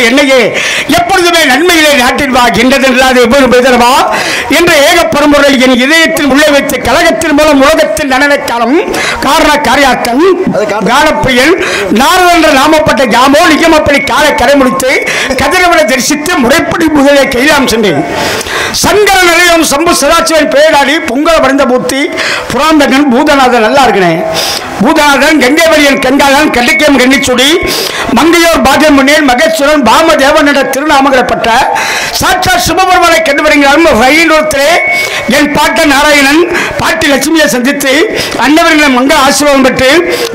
என்னையே எப்பொழுதுமே நன்மையிலே நாட்டில் வா என்றதென்றாது எப்போது பேசலவா என்ற ஏக பரம்பரை என் இதயத்தில் உள்ளே வைத்த கழகத்தின் மூலம் உலகத்தின் நலனக்காலம் காரண காரியாக்கம் காலப்பிரியல் நாரதன் என்ற நாமப்பட்ட ஜாமோ நிகமப்படி காலை கரை முடித்து கதிரவனை தரிசித்து முறைப்படி முதலே கைலாம் சென்றேன். சங்கர நிலையம் சம்பு சதாசிவன் பேராடி பொங்கல் வரைந்த மூர்த்தி புராந்தகன் பூதநாதன் நல்லா இருக்கிறேன். பூதநாதன் கங்கைவரியன் கங்காதன் கண்டிக்கம் கண்ணிச்சுடி மங்கையோர் பாஜன் முன்னேன் மகேஸ்வரன் பாமதேவன் என்ற திருநாமங்களப்பட்ட சாட்சா சுபபெருமானை கண்டுபிடிங்கிறாலும் ரயிலோரத்திலே என் பாட்ட நாராயணன் பாட்டி லட்சுமியை சந்தித்து அன்னவர்களை மங்கள ஆசீர்வாதம் பெற்று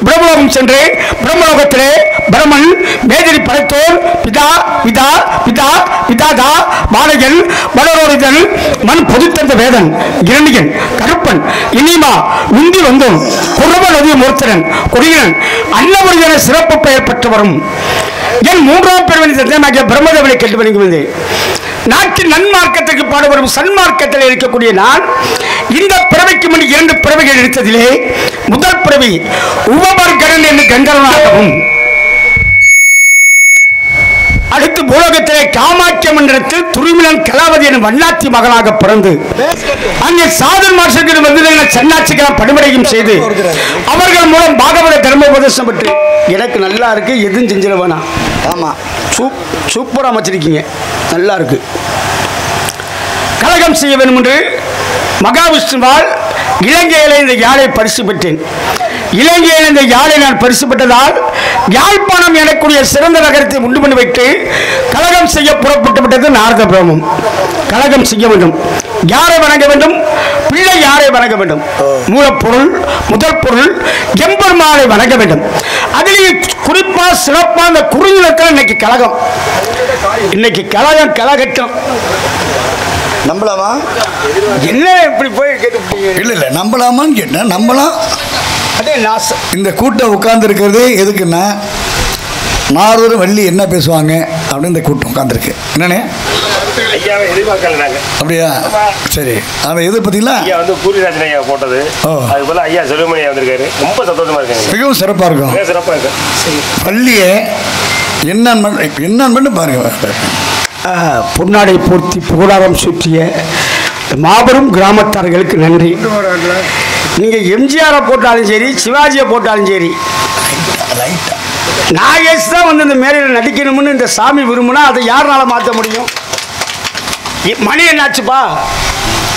பிரம்மலோகம் சென்று பிரம்மலோகத்திலே பிரமன் மேதிரி படைத்தோர் பிதா பிதா பிதா பிதாதா பாலகன் வளரோரிதன் மண் பொதுத்தந்த வேதன் இரணியன் கருப்பன் இனிமா உந்தி வந்தோம் குரவ நதிய மூர்த்தனன் கொடியன் அன்னவர்களை சிறப்பு பெயர் பெற்று வரும் என் மூன்றாம் பிரிவினை சத்தியமாகிய பிரம்மதேவனை கேட்டு வழங்குவது நாட்டின் நன்மார்க்கத்திற்கு பாடுபடும் சன்மார்க்கத்தில் இருக்கக்கூடிய நான் இந்த பிறவைக்கு முன் 2 பிறவைகள் எடுத்ததிலே முதல் பிறவி உபமர்கரன் என்று கங்கரனாகவும் அடுத்து பூலோகத்திலே காமாட்சி மண்டலத்தில் துருமிலன் கலாவதி என வண்ணாத்தி மகனாக பிறந்து அங்கே சாதன் மாசத்தில் வந்து சன்னாட்சிக்கெல்லாம் பணிபடையும் செய்து அவர்கள் மூலம் பாகவத தர்மோபதேசம் பெற்று எனக்கு நல்லா இருக்கு எதுவும் செஞ்சிட வேணாம். ஆமா சூப்பராக அமைச்சிருக்கீங்க நல்லா இருக்கு. கலகம் செய்ய வேண்டும் என்று மகாவிஷ்ணுவால் இலங்கையில இந்த யாழை பரிசு பெற்றேன். இலங்கையில் இந்த யாழை நான் பரிசு பெற்றதால் யாழ்ப்பாணம் எனக்கூடிய சிறந்த நகரத்தை உண்டு பண்ணி வைத்து கலகம் செய்ய புறப்பட்டு விட்டது நாரத பிரம்மம். கலகம் செய்ய வேண்டும். யாரை வணங்க வேண்டும்? பிள்ளை யாரை வணங்க வேண்டும்? மூலப்பொருள் முதல் பொருள் எம்பெருமானை வணங்க வேண்டும். அதிலேயே குறிப்பா சிறப்பா அந்த குறுநிலத்தில் இன்னைக்கு கலகம். இன்னைக்கு கலகம் கலகட்டும். நம்பலாமா? என்ன இப்படி போய் கேட்டு இல்ல நம்பலாமான்னு கேட்டேன். நம்பலாம். அதே நாசம். இந்த கூட்டம் உட்கார்ந்து இருக்கிறது எதுக்குன்னா நாரதரும் வள்ளி என்ன பேசுவாங்க அப்படின்னு இந்த கூட்டம் உட்காந்துருக்கு. என்னண்ணே அப்படியா? சரி. அதை எது பார்த்தீங்களா? ஐயா வந்து பூரிராஜன் ஐயா போட்டது. அது போல ஐயா செல்வமணி வந்திருக்காரு. ரொம்ப சந்தோஷமா இருக்கு. மிகவும் சிறப்பாக இருக்கும். சிறப்பாக இருக்கு. பள்ளியை என்னன்னு பாருங்க. பொன்னாடை பூர்த்தி புகழாரம் சுற்றிய மாபெரும் கிராமத்தார்களுக்கு நன்றி. நீங்கள் எம்ஜிஆரை போட்டாலும் சரி, சிவாஜியை போட்டாலும் சரி, நாகேஷ் தான் வந்து இந்த மேடையில் நடிக்கணும்னு இந்த சாமி விரும்புனா அதை யாருனால மாற்ற முடியும்? மணி என்னாச்சுப்பா?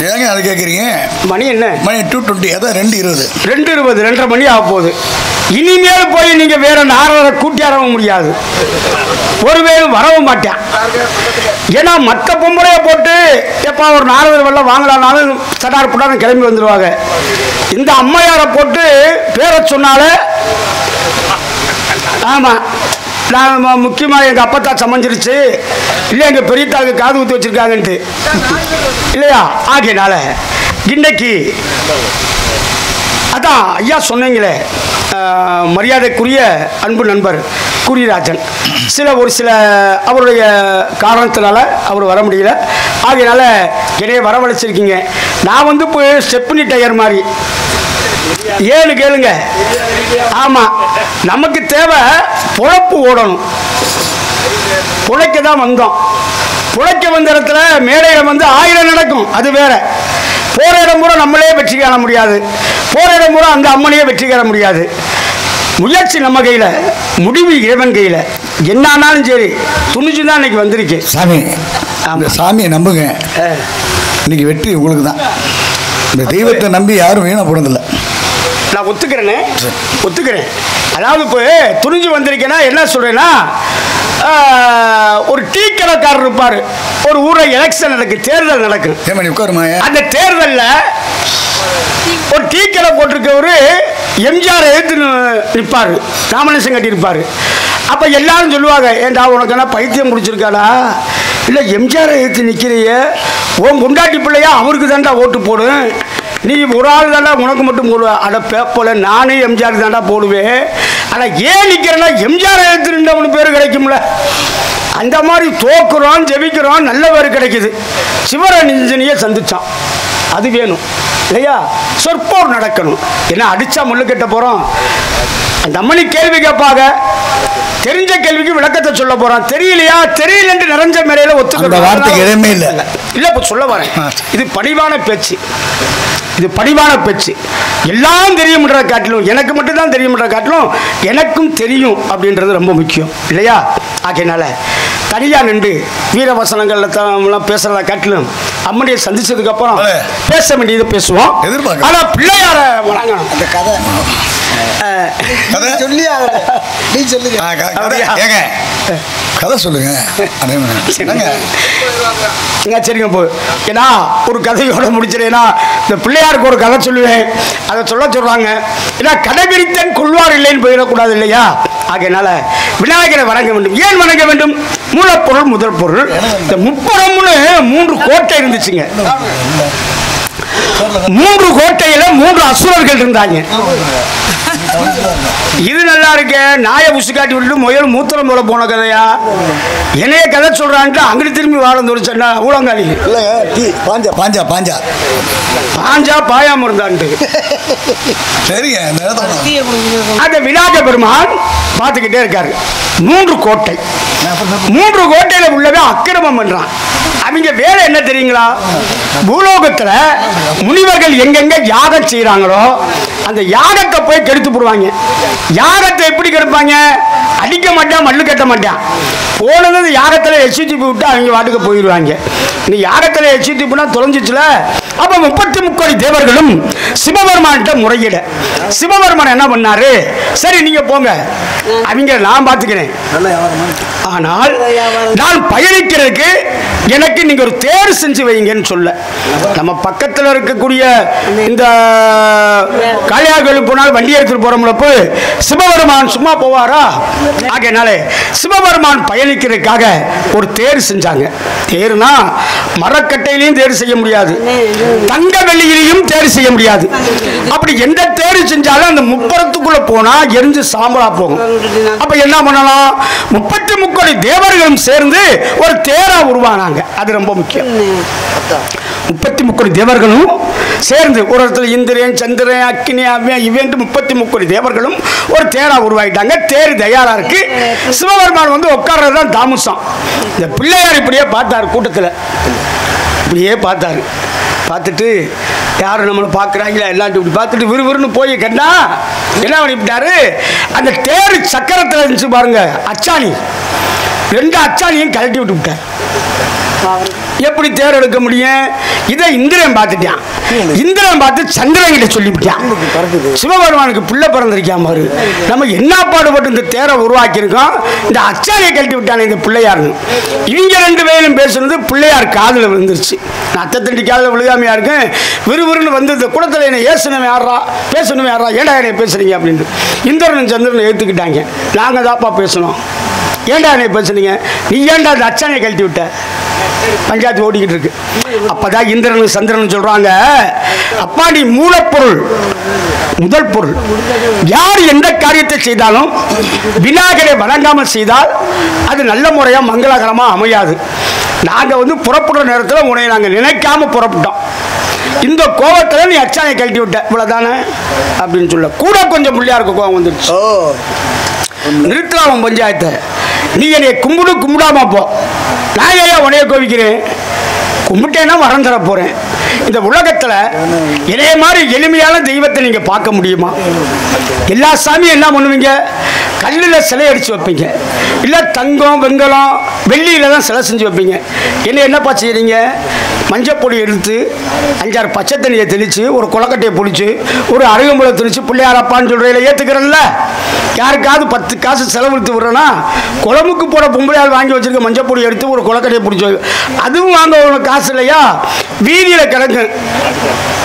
ஏங்க அதை கேட்குறீங்க? மணி என்ன? மணி 2:20. அதான் 2:20. 2:20 மணி ஆக போகுது. இனிமேல் போய் நீங்க வேற நாரதரை கூட்டியாரவும் முடியாது. ஒருவேளை வரவும் மாட்டேன். ஏன்னா மற்ற பொம்பளைய போட்டு எப்பா ஒரு நாரதர் வெள்ளம் வாங்கலான்னாலும் சடார் புடாரம் கிளம்பி வந்துடுவாங்க. இந்த அம்மையாரை போட்டு பேரை சொன்னால ஆமா நான் முக்கியமாக எங்கள் அப்பத்தா சமைஞ்சிருச்சு இல்லை எங்கள் பெரியத்தாவுக்கு காது ஊற்றி வச்சுருக்காங்கன்ட்டு இல்லையா? ஆகையினால இன்னைக்கு அதான் ஐயா சொன்னீங்களே, மரியாதைக்குரிய அன்பு நண்பர் கூரிராஜன் ஒரு சில அவருடைய காரணத்தினால அவர் வர முடியல. ஆகையினால என்னைய வரவழைச்சிருக்கீங்க. நான் வந்து இப்போ ஸ்டெப்னி டயர் மாதிரி ஏழு கேளுங்க. ஆமா, நமக்கு தேவை பொழப்பு ஓடணும். புழைக்க தான் வந்தோம். புழைக்க வந்த இடத்துல மேடையில் வந்து 1000 நடக்கும், அது வேற. போற இடம் பூரா நம்மளே வெற்றி காண முடியாது. போற இடம் பூரா அந்த அம்மனையே வெற்றி காண முடியாது. முயற்சி நம்ம கையில், முடிவு இறைவன் கையில். என்ன ஆனாலும் சரி துணிச்சு தான் இன்னைக்கு வந்திருக்கு. சாமி, அந்த சாமியை நம்புங்க. இன்னைக்கு வெற்றி உங்களுக்கு தான். இந்த தெய்வத்தை நம்பி யாரும் வீணா போனதில்லை. நான் ஒத்துக்கிறேனே, ஒத்துக்கிறேன். அதாவது இப்போ துணிஞ்சு வந்திருக்கேன்னா என்ன சொல்றேன்னா, ஒரு டீ கடைக்காரர் இருப்பார். ஒரு ஊரில் எலெக்ஷன் நடக்கு, தேர்தல் நடக்கும். அந்த தேர்தலில் ஒரு டீ கடை போட்டிருக்கவரு எம்ஜிஆர் எதிர்த்து நிற்பார், ராமநேசன் கட்டியிருப்பார். அப்போ எல்லாரும் சொல்லுவாங்க, ஏண்டா உனக்குன்னா பைத்தியம் முடிச்சிருக்காடா, இல்லை எம்ஜிஆர் எதிர்த்து நிற்கிறிய, உன் கொண்டாட்டி பிள்ளையா அவருக்கு தாண்டா ஓட்டு போடும், நீ ஒரு ஆள் தாண்டா உனக்கு மட்டும் போடுவேன். அட பேப்போல நானும் எம்ஜிஆர் தாண்டா போடுவேன். ஆனால் ஏன் நிற்கிறேன்னா எம்ஜிஆர் எதிர்த்து நின்றவனு பேர் கிடைக்கும்ல. அந்த மாதிரி தோக்குறோம், ஜெபிக்கிறோம், நல்ல பேர் கிடைக்குது. சிவரஞ்சனியை சந்திச்சான், அது வேணும் இல்லையா? சொற்போர் நடக்கணும். ஏன்னா அடிச்சா முள்ளு கட்ட போறோம். அந்த அம்மனி கேள்வி கேட்பாங்க, தெரிஞ்ச கேள்விக்கு விளக்கத்தை சொல்ல போறான். தெரியலையா, தெரியல என்று நிறைஞ்ச மேலையில ஒத்துக்கிற வார்த்தைக்கு இடமே இல்லை. இல்ல இப்ப சொல்ல வரேன், இது பணிவான பேச்சு. இது பணிவான பேச்சு. எல்லாம் தெரியும்ன்ற காட்டிலும், எனக்கு மட்டும்தான் தெரியும்ன்ற காட்டிலும் எனக்கும் தெரியும் அப்படின்றது ரொம்ப முக்கியம் இல்லையா? ஆகையினால தனியா நின்று வீரவசனங்கள்ல தான் பேசுறத காட்டிலும் அம்மனியை சந்திச்சதுக்கு அப்புறம் பேச வேண்டியது பேசுவோம். ஆனா பிள்ளையார வணங்கணும். அந்த கதை சொல்லி நீ சொல்லுங்க, கதை சொல்லுங்க. சரிங்க போ. ஏன்னா ஒரு கதையோட முடிச்சிடேன்னா இந்த பிள்ளையாருக்கு ஒரு கதை சொல்லுவேன், அதை சொல்றாங்க. ஏன்னா கடைபிடித்தன் கொள்வார் இல்லைன்னு போயிடக்கூடாது இல்லையா? ஆகையினால விநாயகரை வணங்க வேண்டும். ஏன் வணங்க வேண்டும்? மூலப்பொருள் முதல் பொருள். இந்த முப்புறம்னு 3 கோட்டை இருந்துச்சுங்க. 3 கோட்டையில 3 அசுரர்கள் இருந்தாங்க. இது நல்லா இருக்க, நாயை உசு காட்டி விட்டு முயல் மூத்திரம் போல போன கதையா? என்னைய கதை சொல்றான்ட்டு அங்கிட்டு திரும்பி வாழந்தோடு சொன்னா ஊழங்காலி பாஞ்சா பாஞ்சா பாஞ்சா பாயாம இருந்தான்ட்டு. சரிங்க. அந்த விநாயக பெருமான் பார்த்துக்கிட்டே இருக்காரு. 3 கோட்டை, 3 கோட்டையில உள்ளவே அக்கிரமம் பண்றான். அவங்க வேலை என்ன தெரியுங்களா? பூலோகத்துல முனிவர்கள் எங்கெங்க யாகம் செய்யறாங்களோ அந்த யாகத்தை போய் கெடுத்து போடுவாங்க. யாகத்தை எப்படி கெடுப்பாங்க? அடிக்க மாட்டான், மல்லு கட்ட மாட்டான். போனது யாகத்துல எச்சித்தி விட்டு அவங்க வாட்டுக்கு போயிடுவாங்க. இந்த யாகத்துல எச்சித்தி போனா தொலைஞ்சிச்சுல. அப்ப 33 கோடி தேவர்களும் சிவபெருமான்கிட்ட முறையிட, சிவபெருமான் என்ன பண்ணாரு, சரி நீங்க போங்க, அவங்க நான் பார்த்துக்கிறேன், ஆனால் நான் பயணிக்கிறதுக்கு எனக்கு நீங்க ஒரு தேர் செஞ்சு வைங்கன்னு சொல்ல. நம்ம பக்கத்தில் இருக்கக்கூடிய இந்த காளியார்கோவில் போனால் வண்டி எடுத்துட்டு போறோம்லப்போ சிவபெருமான் சும்மா போவாரா? ஆகையினாலே சிவபெருமான் பயணிக்கிறதுக்காக ஒரு தேர் செஞ்சாங்க. தேர்னா மரக்கட்டையிலையும் தேர் செய்ய முடியாது, தங்க வெள்ளியிலையும் தேர் செய்ய முடியாது. அப்படி எந்த தேர் செஞ்சாலும் அந்த முப்புறத்துக்குள்ள போனா எரிஞ்சு சாம்பலா போகும். அப்ப என்ன பண்ணலாம், 33 தேவர்களும் சேர்ந்து ஒரு தேரா உருவானாங்க. அது ரொம்ப முக்கியம். 33 தேவர்களும் சேர்ந்து ஒரு இடத்துல இந்திரன், சந்திரன், அக்கினி, அவ்வியம் இவன்ட்டு 33 தேவர்களும் ஒரு தேரா உருவாக்கிட்டாங்க. தேர் தயாரா இருக்கு. சிவபெருமான் வந்து உட்கார்றதுதான் தாமசம். இந்த பிள்ளையார் இப்படியே பார்த்தாரு, கூட்டத்தில் இப்படியே பார்த்தாரு. பார்த்துட்டு யாரும் நம்மளை பார்க்குறாங்களா எல்லாத்தையும் இப்படி பார்த்துட்டு விறுவிறுன்னு போய் கண்டா என்ன பண்ணிவிட்டாரு, அந்த தேர் சக்கரத்தில் இருந்துச்சு பாருங்க அச்சாணி, 2 அச்சாணியும் கழட்டி விட்டு விட்டார். எப்படி தேர் எடுக்க முடியும்? இதை இந்திரன் பார்த்துட்டான். இந்திரன் பார்த்து சந்திரன் கிட்ட சொல்லிவிட்டான், சிவபெருமானுக்கு பிள்ளை பிறந்திருக்கான் பாரு, நம்ம என்ன பாடுபட்டு இந்த தேரை உருவாக்கி இருக்கோம், இந்த அச்சாரியை கழட்டி விட்டானே இந்த பிள்ளையார்னு. இவங்க 2 பேரும் பேசுனது பிள்ளையார் காதில் விழுந்துருச்சு. நான் அத்தத்தண்டி காதில் விழுகாமையா இருக்கேன். விறுவிறுன்னு வந்து இந்த குடத்தில் என்ன ஏசனமே ஆடுறா, பேசணுமே ஆடுறா, ஏண்டா என்னை பேசுறீங்க அப்படின்னு இந்திரன் சந்திரனை ஏற்றுக்கிட்டாங்க. நாங்கள் தாப்பா பேசணும், ஏண்டா என்னை பேசுனீங்க, நீ ஏண்டா அந்த அச்சானியை கழட்டி விட்ட? பஞ்சாயத்து ஓடிக்கிட்டு இருக்கு. அப்பதான் இந்திரன் சந்திரன் சொல்றாங்க, அப்பா நீ மூலப்பொருள், முதல் பொருள். யார் எந்த காரியத்தை செய்தாலும் விநாயகரை வணங்காமல் செய்தால் அது நல்ல முறையா மங்களகரமா அமையாது. நாங்க வந்து புறப்படுற நேரத்தில் உன்னை நாங்க நினைக்காம புறப்பட்டோம், இந்த கோபத்தில் நீ அச்சானை கழட்டி விட்ட, இவ்வளவுதானே அப்படின்னு சொல்ல கூட கொஞ்சம் பிள்ளையாருக்கு கோபம் வந்துருச்சு. நிறுத்தலாம் பஞ்சாயத்தை, நீ என்னை கும்பிடாம போ, நான் ஏன் உனைய கோவிக்கிறேன், கும்பிட்டேன்னா வரம் தர போறேன். இந்த உலகத்துல இதே மாதிரி எளிமையான தெய்வத்தை நீங்க பார்க்க முடியுமா? எல்லா சாமியும் என்ன பண்ணுவீங்க, கல்லில் சிலை அடிச்சு வைப்பீங்க, இல்லை தங்கம் வெங்கலம் வெள்ளியில தான் சிலை செஞ்சு வைப்பீங்க. என்னப்பா செய்யறீங்க, மஞ்சப்பொடி எடுத்து 5-6 பச்சை தண்ணியை தெளித்து ஒரு கொலக்கட்டையை பிடிச்சி ஒரு அருகம்புலம் திணிச்சு பிள்ளையாரப்பான்னு சொல்கிறீங்கள ஏற்றுக்கிறல்ல. யாருக்காவது 10 காசு செலவழித்து விடுறேன்னா குழம்புக்கு போட பொம்பளையால் வாங்கி வச்சிருக்க மஞ்சப்பொடி எடுத்து ஒரு கொலக்கட்டையை பிடிச்சி, அதுவும் வாங்க உங்களுக்கு காசு இல்லையா, வீதியில் கிடக்கு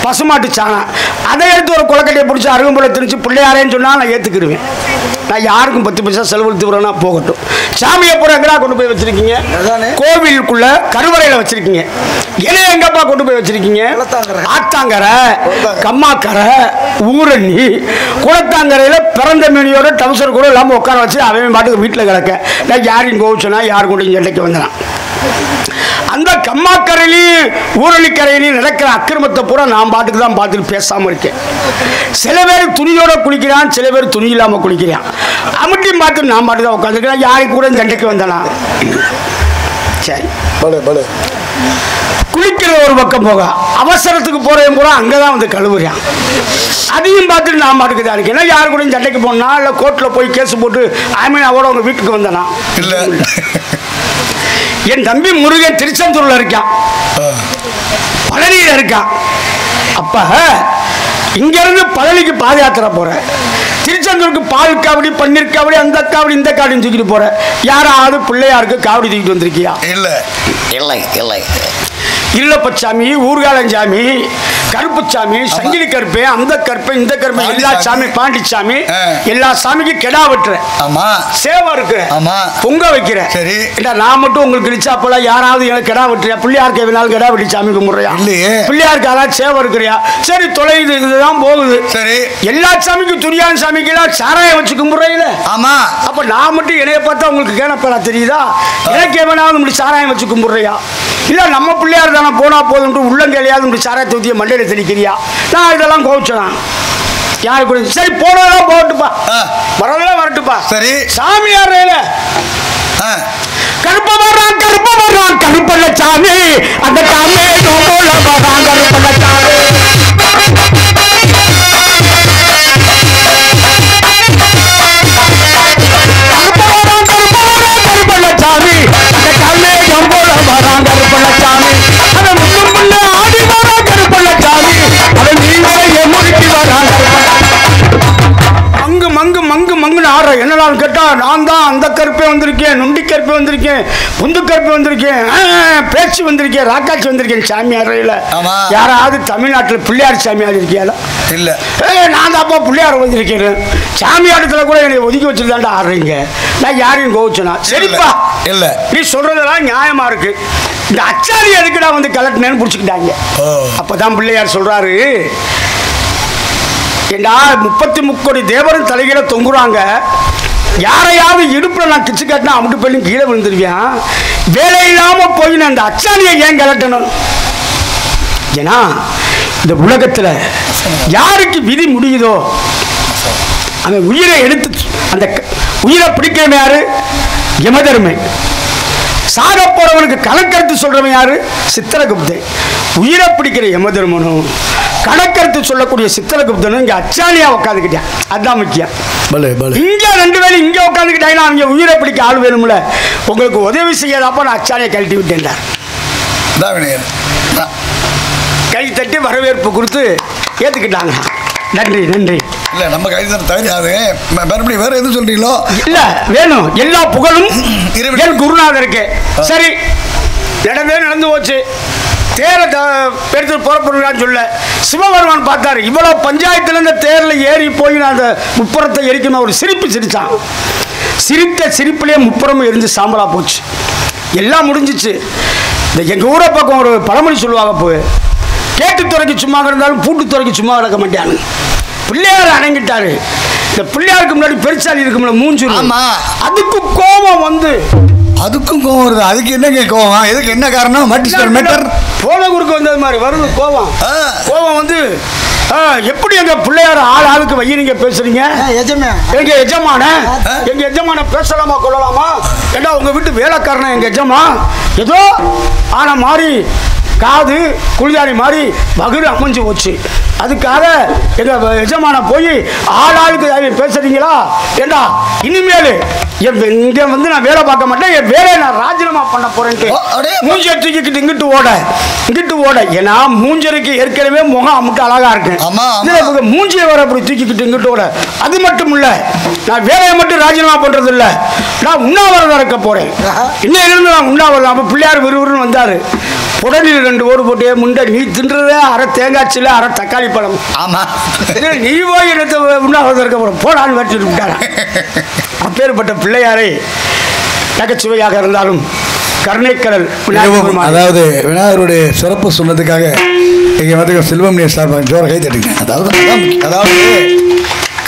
பசுமாட்டு சாணம், அதை எடுத்து ஒரு கொலக்கட்டையை பிடிச்சி அருகம்புலம் திணிச்சு பிள்ளையாரேன்னு சொன்னால் நான் ஏற்றுக்கிடுவேன். நான் யாருக்கும் 10 பைசா செலவழித்து விடுறேன்னா போகட்டும். சாமியை பூரா எங்கடா கொண்டு போய் வச்சிருக்கீங்க, கோவிலுக்குள்ள கருவறையில் வச்சிருக்கீங்க. இலையை எங்கப்பா கொண்டு போய் வச்சிருக்கீங்க, ஆத்தாங்கரை, கம்மாக்கரை, ஊரணி, குளத்தாங்கரையில் பிறந்த மீனியோட டவுசர் கூட இல்லாமல் உட்கார வச்சு அவன் பாட்டுக்கு வீட்டில் கிடக்க. நான் யாரையும் கோவிச்சனா யாரு கொண்டு சண்டைக்கு வந்தான். அந்த கம்மாக்கரையிலையும் ஊரணிக்கரையிலையும் நடக்கிற அக்கிரமத்தை பூரா நான் பாட்டுக்கு தான் பார்த்துட்டு பேசாமல் இருக்கேன். சில பேர் துணியோட குளிக்கிறான், சில பேர் துணி இல்லாமல் குளிக்கிறான். அமிட்டியும் பார்த்து நான் பாட்டு தான் உட்காந்துருக்கிறேன், யாருக்கு கூட சண்டைக்கு வந்தானா. சரி குளிக்கிற ஒரு பக்கம் போக அவசரத்துக்கு போறேன் பூரா அங்கதான் வந்து கழுவுறான். அதையும் பார்த்துட்டு நான் பாட்டுக்கு தான் இருக்கேன். யாரு கூட சண்டைக்கு போனா இல்லை கோர்ட்டில் போய் கேஸ் போட்டு அவட உங்க வீட்டுக்கு வந்தானா இல்லை. என் தம்பி முருகன் திருச்செந்தூர்ல இருக்கான், பழனியில இருக்கான். அப்ப இங்க இருந்து பழனிக்கு பாத யாத்திரை போற, திருச்செந்தூருக்கு பால் காவடி, பன்னீர் காவடி, அந்த காவடி இந்த காவடின்னு தூக்கிட்டு போற. யாராவது பிள்ளையாருக்கு காவடி தூக்கிட்டு வந்திருக்கியா? இல்லை இல்லை இல்லை. இல்லப்பச்சாமி, ஊர்காலஞ்சாமி, கருப்புச்சாமி, சங்கிலி கருப்பை, அந்த கருப்பை, இந்த கருப்பை, எல்லா சாமி, பாண்டிச்சாமி, எல்லா சாமிக்கும் கெடா வெட்டுற, சேவை இருக்கு, பொங்க வைக்கிற. சரி நான் மட்டும் உங்களுக்கு கிழிச்சா அப்பெல்லாம் யாராவது எனக்கு கெடா வெட்டுறியா? பிள்ளையாருக்கு எவனாலும் கெடா வெட்டி சாமி கும்பிடுறியா? பிள்ளையாருக்கு அதான் சேவை இருக்கிறியா? சரி தொலைது, இதுதான் போகுது. சரி எல்லா சாமிக்கும் துணியான சாமிக்கு எல்லாம் சாராயம் வச்சு கும்பிடுறீங்கள? ஆமா. அப்ப நான் மட்டும் என்னைய பார்த்தா உங்களுக்கு கேனப்பா தெரியுதா? எனக்கு எவனாவது இப்படி சாராயம் வச்சு கும்பிடுறியா? இல்ல நம்ம பிள்ளையார் தானே போனா போதும் உள்ளங்கையாவது இப்படி சாராயத்தை ஊற்றிய மண்டையில தெளிக்கிறியா? நான் இதெல்லாம் கோவிச்சதான் யாரு கூட. சரி போனதெல்லாம் போகட்டுப்பா, வரதெல்லாம் வரட்டுப்பா. சரி சாமியார் கருப்ப வர்றான், கருப்ப வர்றான், கருப்பல்ல சாமி, அந்த சாமி வர்றான், கருப்பல்ல சாமி. நான் தான் அந்த கருப்பே வந்திருக்கேன், நுண்டி கருப்பே வந்திருக்கேன், புந்து கருப்பே வந்திருக்கேன், பேச்சு வந்திருக்கேன், ராக்காட்சி வந்திருக்கேன் சாமியார். யாராவது தமிழ்நாட்டில் பிள்ளையார் சாமியார் இருக்கியால? இல்ல. நான் தான்ப்பா பிள்ளையார் வந்திருக்கேன். சாமியாரத்துல கூட என்னை ஒதுக்கி வச்சுதான்டா ஆடுறீங்க. நான் யாரையும் கோவிச்சனா? சரிப்பா, இல்ல நீ சொல்றதெல்லாம் நியாயமா இருக்கு. இந்த அச்சாரி எதுக்குடா வந்து கலட்டினேன்னு பிடிச்சிக்கிட்டாங்க. அப்பதான் பிள்ளையார் சொல்றாரு, ஏண்டா 33 கோடி தேவரும் தலைகீழ தொங்குறாங்க, யாரையாவது இடுப்புல நான் கிச்சு காட்டினா அமுட்டு பண்ணி கீழே விழுந்துருவேன். வேலை இல்லாம போய் அந்த அச்சாரியை ஏன் கலட்டணும்? ஏன்னா இந்த உலகத்துல யாருக்கு விதி முடியுதோ அந்த உயிரை எடுத்து அந்த உயிரை பிடிக்கிறவன் யாரு? யமதர்மை. சாக போறவனுக்கு கணக்கெடுத்து சொல்றவன் யாரு? சித்திரகுப்தன். உயிரை பிடிக்கிற யமதர்மனும் கணக்கெடுத்து சொல்லக்கூடிய சித்திரகுப்தனும் இங்க அச்சாலியா உட்காந்துக்கிட்டான். அதுதான் முக்கியம். இங்க 2 பேரும் இங்க உட்காந்துக்கிட்டாங்கன்னா அவங்க உயிரை பிடிக்க ஆள் வேணும்ல. உங்களுக்கு உதவி செய்யாதப்ப நான் அச்சாலியை கழட்டி விட்டேன். கை தட்டி வரவேற்பு கொடுத்து ஏத்துக்கிட்டாங்க. நன்றி நன்றி. இல்ல நம்ம கைதான் தகுதியாது. மறுபடியும் வேற எதுவும் சொல்றீங்களோ? இல்ல வேணும். எல்லா புகழும் என் குருநாதருக்கு. சரி, நடந்து போச்சு. தேரை எடுத்து புறப்படுறான்னு சொல்ல சிவபெருமான் பார்த்தாரு. இவ்வளவு பஞ்சாயத்துல இருந்து தேரில் ஏறி போய் நான் அந்த முப்புறத்தை எரிக்கணும். ஒரு சிரிப்பு சிரிச்சான். சிரித்த சிரிப்புலேயே முப்புறமும் எரிஞ்சு சாம்பலா போச்சு. எல்லாம் முடிஞ்சிச்சு. இந்த எங்க ஊரை பக்கம் ஒரு பழமொழி சொல்லுவாங்க, போய் கேட்டு துறைக்கு சும்மா இருந்தாலும் பூட்டு துறைக்கு சும்மா கிடக்க மாட்டானு. பிள்ளையார் அடங்கிட்டாரு. இந்த பிள்ளையாருக்கு முன்னாடி பெருசாலி இருக்கும்ல மூஞ்சு, அதுக்கு கோபம் வந்து அதுக்கும் கோபம் வருது. அதுக்கு என்னங்க கோபம்? எதுக்கு என்ன காரணம்? போன குறுக்கு வந்தது மாதிரி வருது கோபம். கோபம் வந்து எப்படி எங்க பிள்ளையார ஆளுக்கு வைய நீங்க பேசுறீங்க? எங்க எஜமான பேசலாமா கொள்ளலாமா? ஏண்டா உங்க வீட்டு வேலைக்காரன எங்க எஜமா ஏதோ ஆனா மாதிரி காது குளியாரி மாதிரி வகுடு அமைஞ்சு போச்சு. அதுக்காக எங்க எஜமான போய் ஆளுக்கு பேசுறீங்களா? ஏண்டா இனிமேல் இங்க வந்து நான் வேலை பார்க்க மாட்டேன், என் வேலையை நான் ராஜினாமா பண்ண போறேன்ட்டு மூஞ்சை தூக்கிக்கிட்டு இங்கிட்டு ஓட. ஏன்னா மூஞ்சருக்கு ஏற்கனவே முகம் அமுட்டு அழகா இருக்கு. மூஞ்சியை வர அப்படி தூக்கிக்கிட்டு இங்கிட்டு ஓட. அது மட்டும் இல்ல, நான் வேலையை மட்டும் ராஜினாமா பண்றது இல்ல, நான் உண்ணாவிரதம் இருக்க போறேன். இன்னும் இருந்து நான் உண்ணாவிரதம். அப்ப பிள்ளையார் விறுவிறுன்னு வந்தாரு. உடலில் 2 ஓடு போட்டு முண்டை நீ தின்றதே அரை தேங்காய்ச்சில அரை தக்காளி பழம். ஆமா, நீ போய் எடுத்து உண்ணாவிரதம் இருக்க போற போடான்னு வச்சுட்டு விட்டாரா. அப்பேற்பட்ட பிள்ளையாரை நகைச்சுவையாக இருந்தாலும் கருணைக்கடல். அதாவது விநாயகருடைய சிறப்பு சொன்னதுக்காக இங்கே வந்து செல்வம் சார்பாக ஜோர கை தட்டிங்க. அதாவது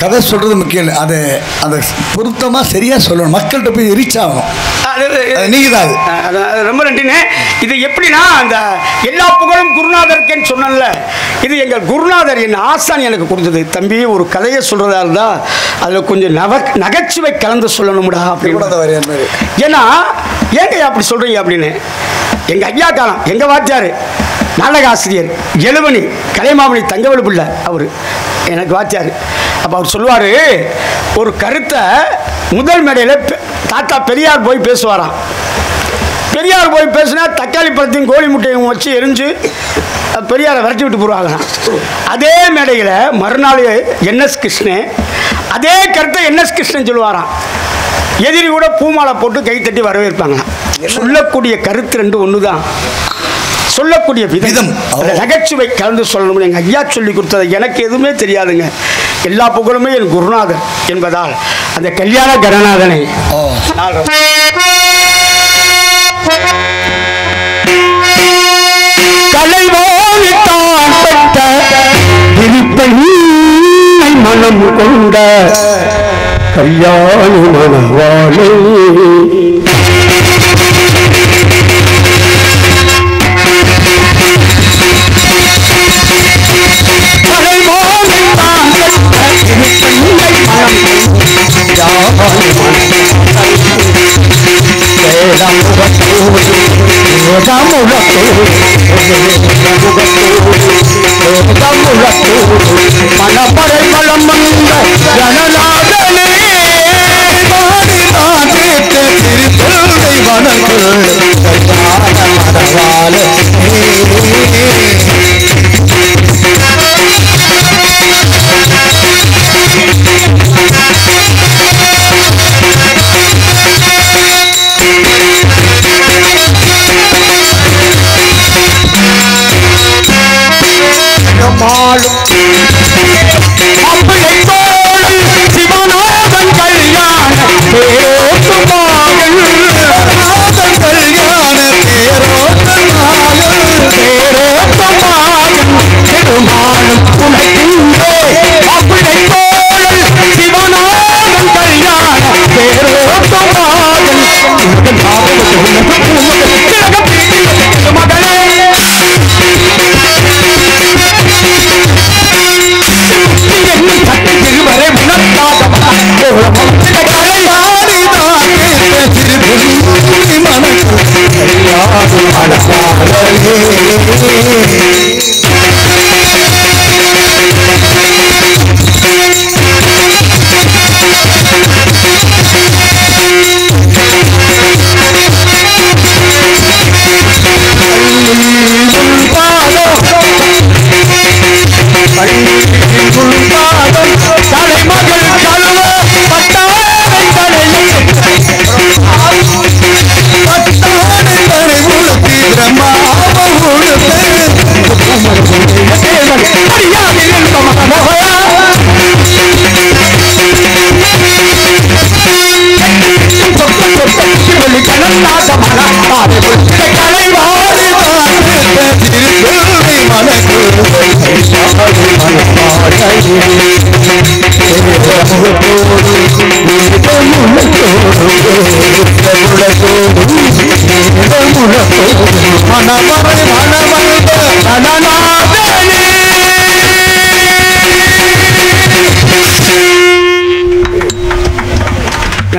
கதை சொல்றது முக்கியம் இல்லை, அதை அதை பொருத்தமாக சரியாக சொல்லணும், மக்கள்கிட்ட போய் ரீச் ஆகணும். நீங்க தான் ரொம்ப நன்றினே. இது எப்படின்னா அந்த எல்லா புகழும் குருநாதருக்குன்னு சொன்னல, இது எங்கள் குருநாதர் என் ஆசான் எனக்கு கொடுத்தது. தம்பி ஒரு கதையை சொல்றதா இருந்தா அதுல கொஞ்சம் நகைச்சுவை கலந்து சொல்லணும்டா அப்படின்னு. ஏன்னா ஏங்க அப்படி சொல்றீங்க அப்படின்னு எங்க ஐயா காலம் எங்க வாத்தியாரு நாடக ஆசிரியர் எழுவனி கலைமாமணி தங்கவேலு பிள்ளை அவரு எனக்கு வாத்தியாரு. அப்ப அவர் சொல்லுவாரு, ஒரு கருத்தை முதல் மேடையில தாத்தா பெரியார் போய் பேசுவாராம். பெரியார் போய் பேசினா தக்காளி பழத்தையும் கோழி முட்டையும் வச்சு எரிஞ்சு பெரியாரை விரட்டி விட்டு போடுவாங்க. அதே மேடையில் மறுநாள் NS கிருஷ்ணன் அதே கருத்தை NS கிருஷ்ணன் சொல்லுவாராம். எதிரி கூட பூமாலை போட்டு கை தட்டி வரவேற்பாங்க. சொல்லக்கூடிய கருத்து 2 ஒன்று தான், சொல்லக்கூடிய விதம் நகைச்சுவை கலந்து சொல்லணும். எங்கள் ஐயா சொல்லி கொடுத்தது எனக்கு எதுவுமே தெரியாதுங்க. எல்லா புகழுமே என் குருநாதர் என்பதால் அந்த கல்யாண கணநாதனை கலைவாணித்தான் பெற்ற திருப்பணி மனம் கொண்ட கல்யாண மணவாளே மனப்படை பலம் வந்த கணநாதனே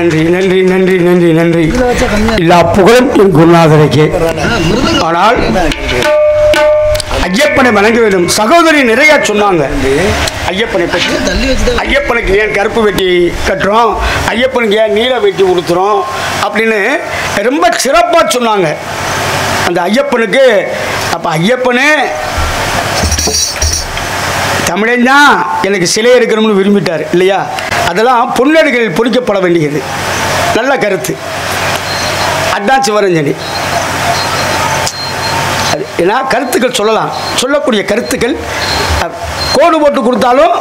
நன்றி நன்றி நன்றி நன்றி நன்றி. எல்லா புகழும் என் குருநாதருக்கே. ஆனால் ஐயப்பனை வணங்க வேண்டும். சகோதரி நிறைய சொன்னாங்க ஐயப்பனை பற்றி. ஐயப்பனுக்கு ஏன் கருப்பு வெட்டி கட்டுறோம், ஐயப்பனுக்கு ஏன் நீல வெட்டி உடுத்துறோம் அப்படின்னு ரொம்ப சிறப்பாக சொன்னாங்க அந்த ஐயப்பனுக்கு. அப்போ ஐயப்பனே தமிழன் தான் எனக்கு சிலை எடுக்கணும்னு விரும்பிட்டார் இல்லையா? அதெல்லாம் பொன்னடிகளில் பொறிக்கப்பட வேண்டியது. நல்ல கருத்து. அதான் சிவரஞ்சனி. அது ஏன்னா கருத்துக்கள் சொல்லலாம், சொல்லக்கூடிய கருத்துக்கள் கோடு போட்டு கொடுத்தாலும்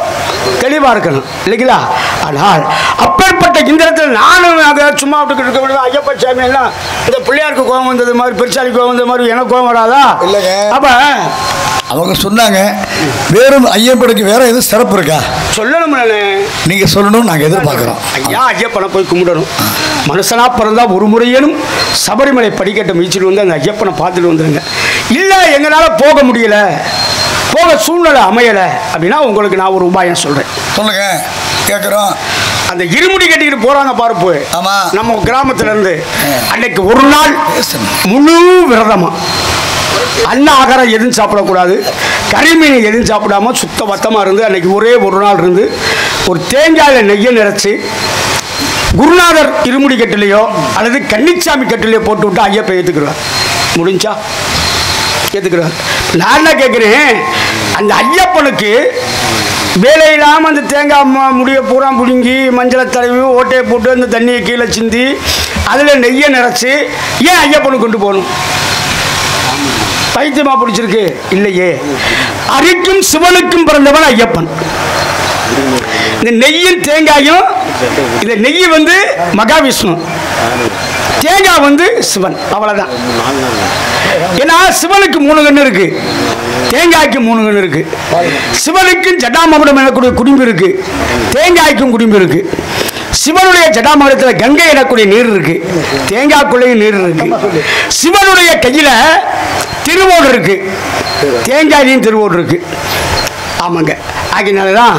தெளிவாக இருக்கணும் இல்லைங்களா? ஆனால் அப்பேற்பட்ட இந்த இடத்துல நானும் சும்மா விட்டு இருக்க முடியும். ஐயப்ப சாமி எல்லாம் இந்த பிள்ளையாருக்கு கோபம் வந்தது மாதிரி, பெருசாலி கோபம் வந்தது மாதிரி எனக்கு கோபம் வராதா? இல்லைங்க. அப்போ அவங்க சொன்னாங்க வேறும் ஐயப்பனுக்கு வேற எதுவும் சிறப்பு இருக்கா சொல்லணும். நீங்க சொல்லணும், நாங்க எதிர்பார்க்கிறோம். ஐயா ஐயப்பனை போய் கும்பிடணும். மனுஷனா பிறந்தா ஒரு முறையேனும் சபரிமலை படிக்கட்டை மீச்சிட்டு வந்து அந்த ஐயப்பனை பார்த்துட்டு வந்துடுங்க. இல்லை எங்களால் போக முடியல, போக சூழ்நிலை அமையலை அப்படின்னா உங்களுக்கு நான் ஒரு உபாயம் சொல்கிறேன். சொல்லுங்க, கேட்குறோம். அந்த இருமுடி கட்டிக்கிட்டு போகிறாங்க பாருப்பு. ஆமாம், நம்ம கிராமத்துலேருந்து அன்னைக்கு ஒரு நாள் முழு விரதமாக அன்ன ஆகாரம் எதுவும் சாப்பிடக்கூடாது, கறிமீன் எதுவும் சாப்பிடாம சுத்த பத்தமாக இருந்து அன்னைக்கு ஒரே ஒரு நாள் இருந்து ஒரு தேங்காயில் நெய்யை நிறச்சி குருநாதர் இருமுடி கட்டிலையோ அல்லது கன்னிச்சாமி கட்டிலையோ போட்டு விட்டு ஐயப்பை ஏற்றுக்கிறார். முடிஞ்சா ஏற்றுக்கிறார். நான் என்ன கேட்குறேன், அந்த ஐயப்பனுக்கு வேலை இல்லாமல் அந்த தேங்காய் முடிய பூரா பிடுங்கி மஞ்சளை தடவி ஓட்டையை போட்டு அந்த தண்ணியை கீழே சிந்தி அதில் நெய்யை நிறச்சி ஏன் ஐயப்பனுக்கு கொண்டு போகணும்? பைத்தியமா பிடிச்சிருக்கு இல்லையே. அரிக்கும் சிவனுக்கும் பிறந்தவன் ஐயப்பன். இந்த நெய்யும் தேங்காயும், இந்த நெய் வந்து மகாவிஷ்ணு, தேங்காய் வந்து சிவன். அவ்வளவுதான். ஏன்னா சிவனுக்கு 3 கண்ணு இருக்கு, தேங்காய்க்கு 3 கண்ணு இருக்கு. சிவனுக்கும் ஜடாமகுடம் எனக்கூடிய குடிம்பு இருக்கு, தேங்காய்க்கும் குடிம்பு இருக்கு. சிவனுடைய ஜடாமகுடத்தில் கங்கை எனக்கூடிய நீர் இருக்கு, தேங்காய்க்குள்ளேயும் நீர் இருக்கு. சிவனுடைய கையில திருவோடு இருக்கு, தேங்காயிலையும் திருவோடு இருக்கு. ஆமாங்க. ஆகினால்தான்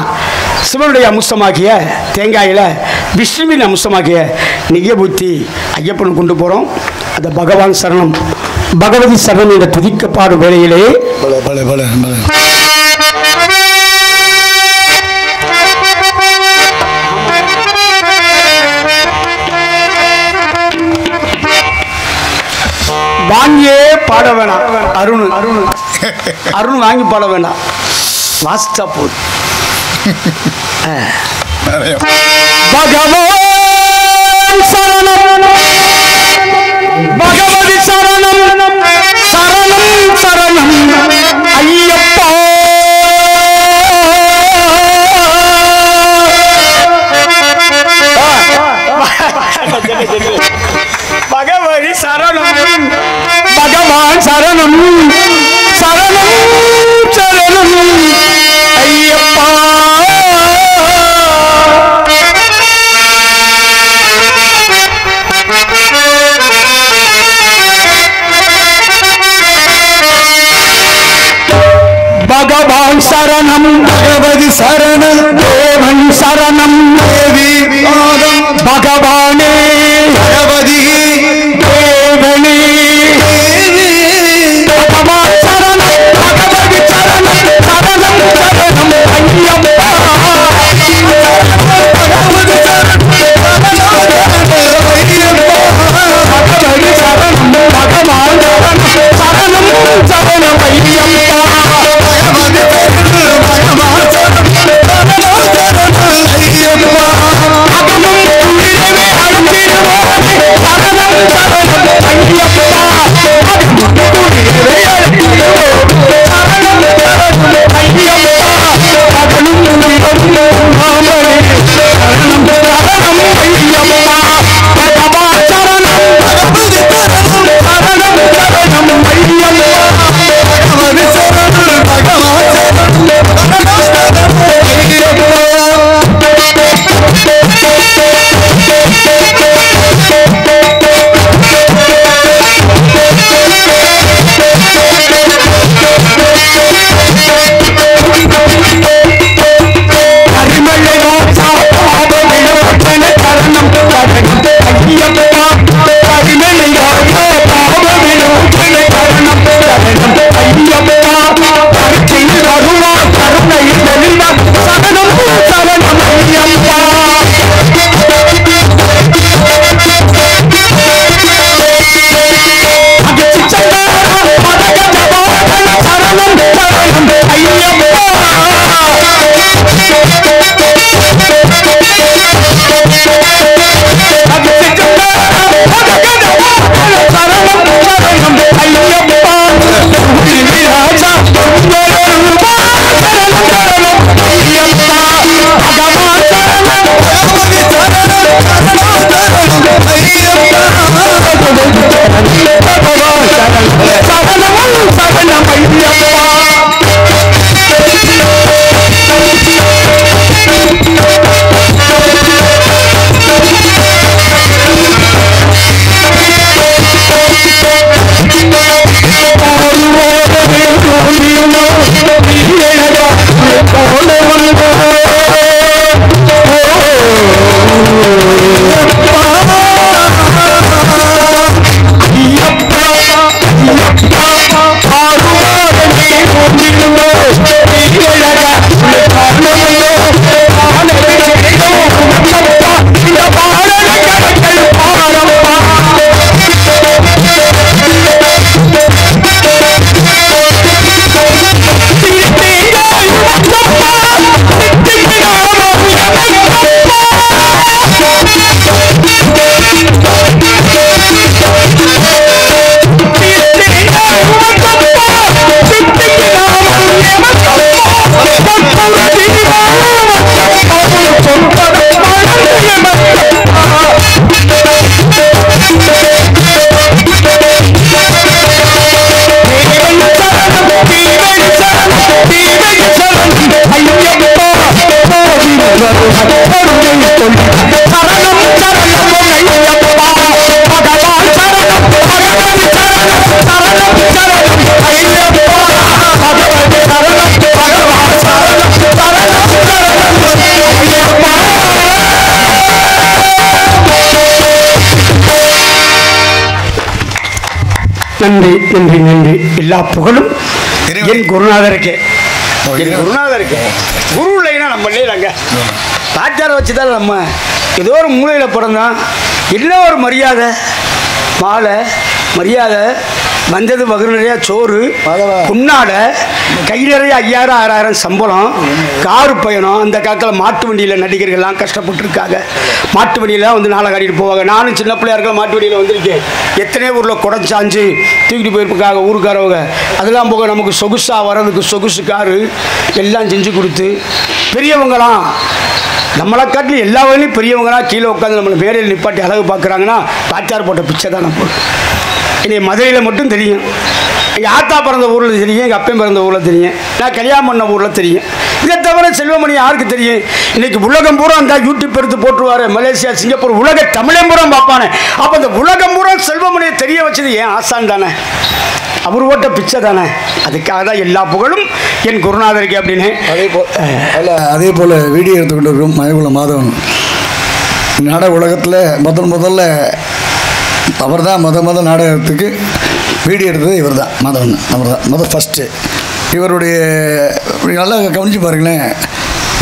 சிவனுடைய அம்சமாகிய தேங்காயில் விஷ்ணுவின் அம்சமாகிய நெய்யை ஊற்றி ஐயப்பனை கொண்டு போகிறோம். அந்த பகவான் சரணம் பகவதி சரணம் என்ற துதிக்கப்பாடு வேளையிலே வாங்கியே பாட வேணாம். அருண் வாங்கி பாட வேண்டாம், வாசிச்சா போதும். பகவான் சரணம் பகவதி சரணம் சரணம் சரணம் ஐயப்பா. பகவதி சரணம் பகவான் சரணம் சரணம் சரணம் ஐயப்பா. பகவான் சரணம் பகவதி சரணம் தேவன் சரணம் தேவி பகவானே பகவதி தேவனே நன்றி நன்றி நன்றி. எல்லா புகழும் என் குருநாதருக்கே. என் குருநாதருக்கு குரு இல்லைன்னா நம்ம இல்லைங்க. பாச்சாரை வச்சுதான் நம்ம ஏதோ ஒரு மூலையில் பிறந்தோம். என்ன ஒரு மரியாதை, மாலை மரியாதை, வந்தது வகுறு நிறையா சோறு, புண்ணாடை, கை நிறைய 5000 6000 சம்பளம், காரு பயணம். அந்த காலத்தில் மாட்டு வண்டியில் நடிகர்கள்லாம் கஷ்டப்பட்டுருக்காங்க. மாட்டு வண்டியில் வந்து நாளை காட்டிட்டு போவாங்க. நானும் சின்ன பிள்ளையா இருக்க மாட்டு வண்டியில் வந்திருக்கேன். எத்தனையோ ஊரில் குடஞ்சாஞ்சு தூக்கிட்டு போயிருப்பாங்க ஊருக்காரவங்க. அதெல்லாம் போக நமக்கு சொகுசாக வர்றதுக்கு சொகுசு காரு எல்லாம் செஞ்சு கொடுத்து பெரியவங்களாம் நம்மளை காட்டிலும் எல்லா வகையிலையும் பெரியவங்களாம் கீழே உட்காந்து நம்மளை மேடையில் நிப்பாட்டி அழகு பார்க்குறாங்கன்னா பாச்சார் போட்ட பிச்சை தான் நம்ம. எனக்கு மதுரையில் மட்டும் தெரியும். எங்கள் ஆத்தா பிறந்த ஊரில் தெரியும், எங்கள் அப்பன் பிறந்த ஊரில் தெரியும், நான் கல்யாணம் பண்ண ஊரில் தெரியும். இதை தவிர செல்வமணி யாருக்கு தெரியும்? இன்றைக்கி உலகம் பூரா அந்த யூடியூப் எடுத்து போட்டுருவார். மலேசியா, சிங்கப்பூர், உலக தமிழம் பூரா பார்ப்பானே. அப்போ அந்த உலகம் பூரா செல்வமணியை தெரிய வச்சது ஏன் ஆசான் தானே, அவர் ஓட்ட பிச்சை தானே. அதுக்காக தான் எல்லா புகழும் என் குருநாதருக்கு அப்படின்னு. அதே போல் வீடியோ எடுத்துக்கிட்டு இருக்கும் மயகுல மாதவன். நாடக உலகத்தில் முதல்ல அவர் தான் முத நாடகத்துக்கு வீடியோ எடுத்தது இவர் தான், மாதவன். அவர் தான் ஃபஸ்ட்டு. இவருடைய நல்லா கவனித்து பாருங்களேன்,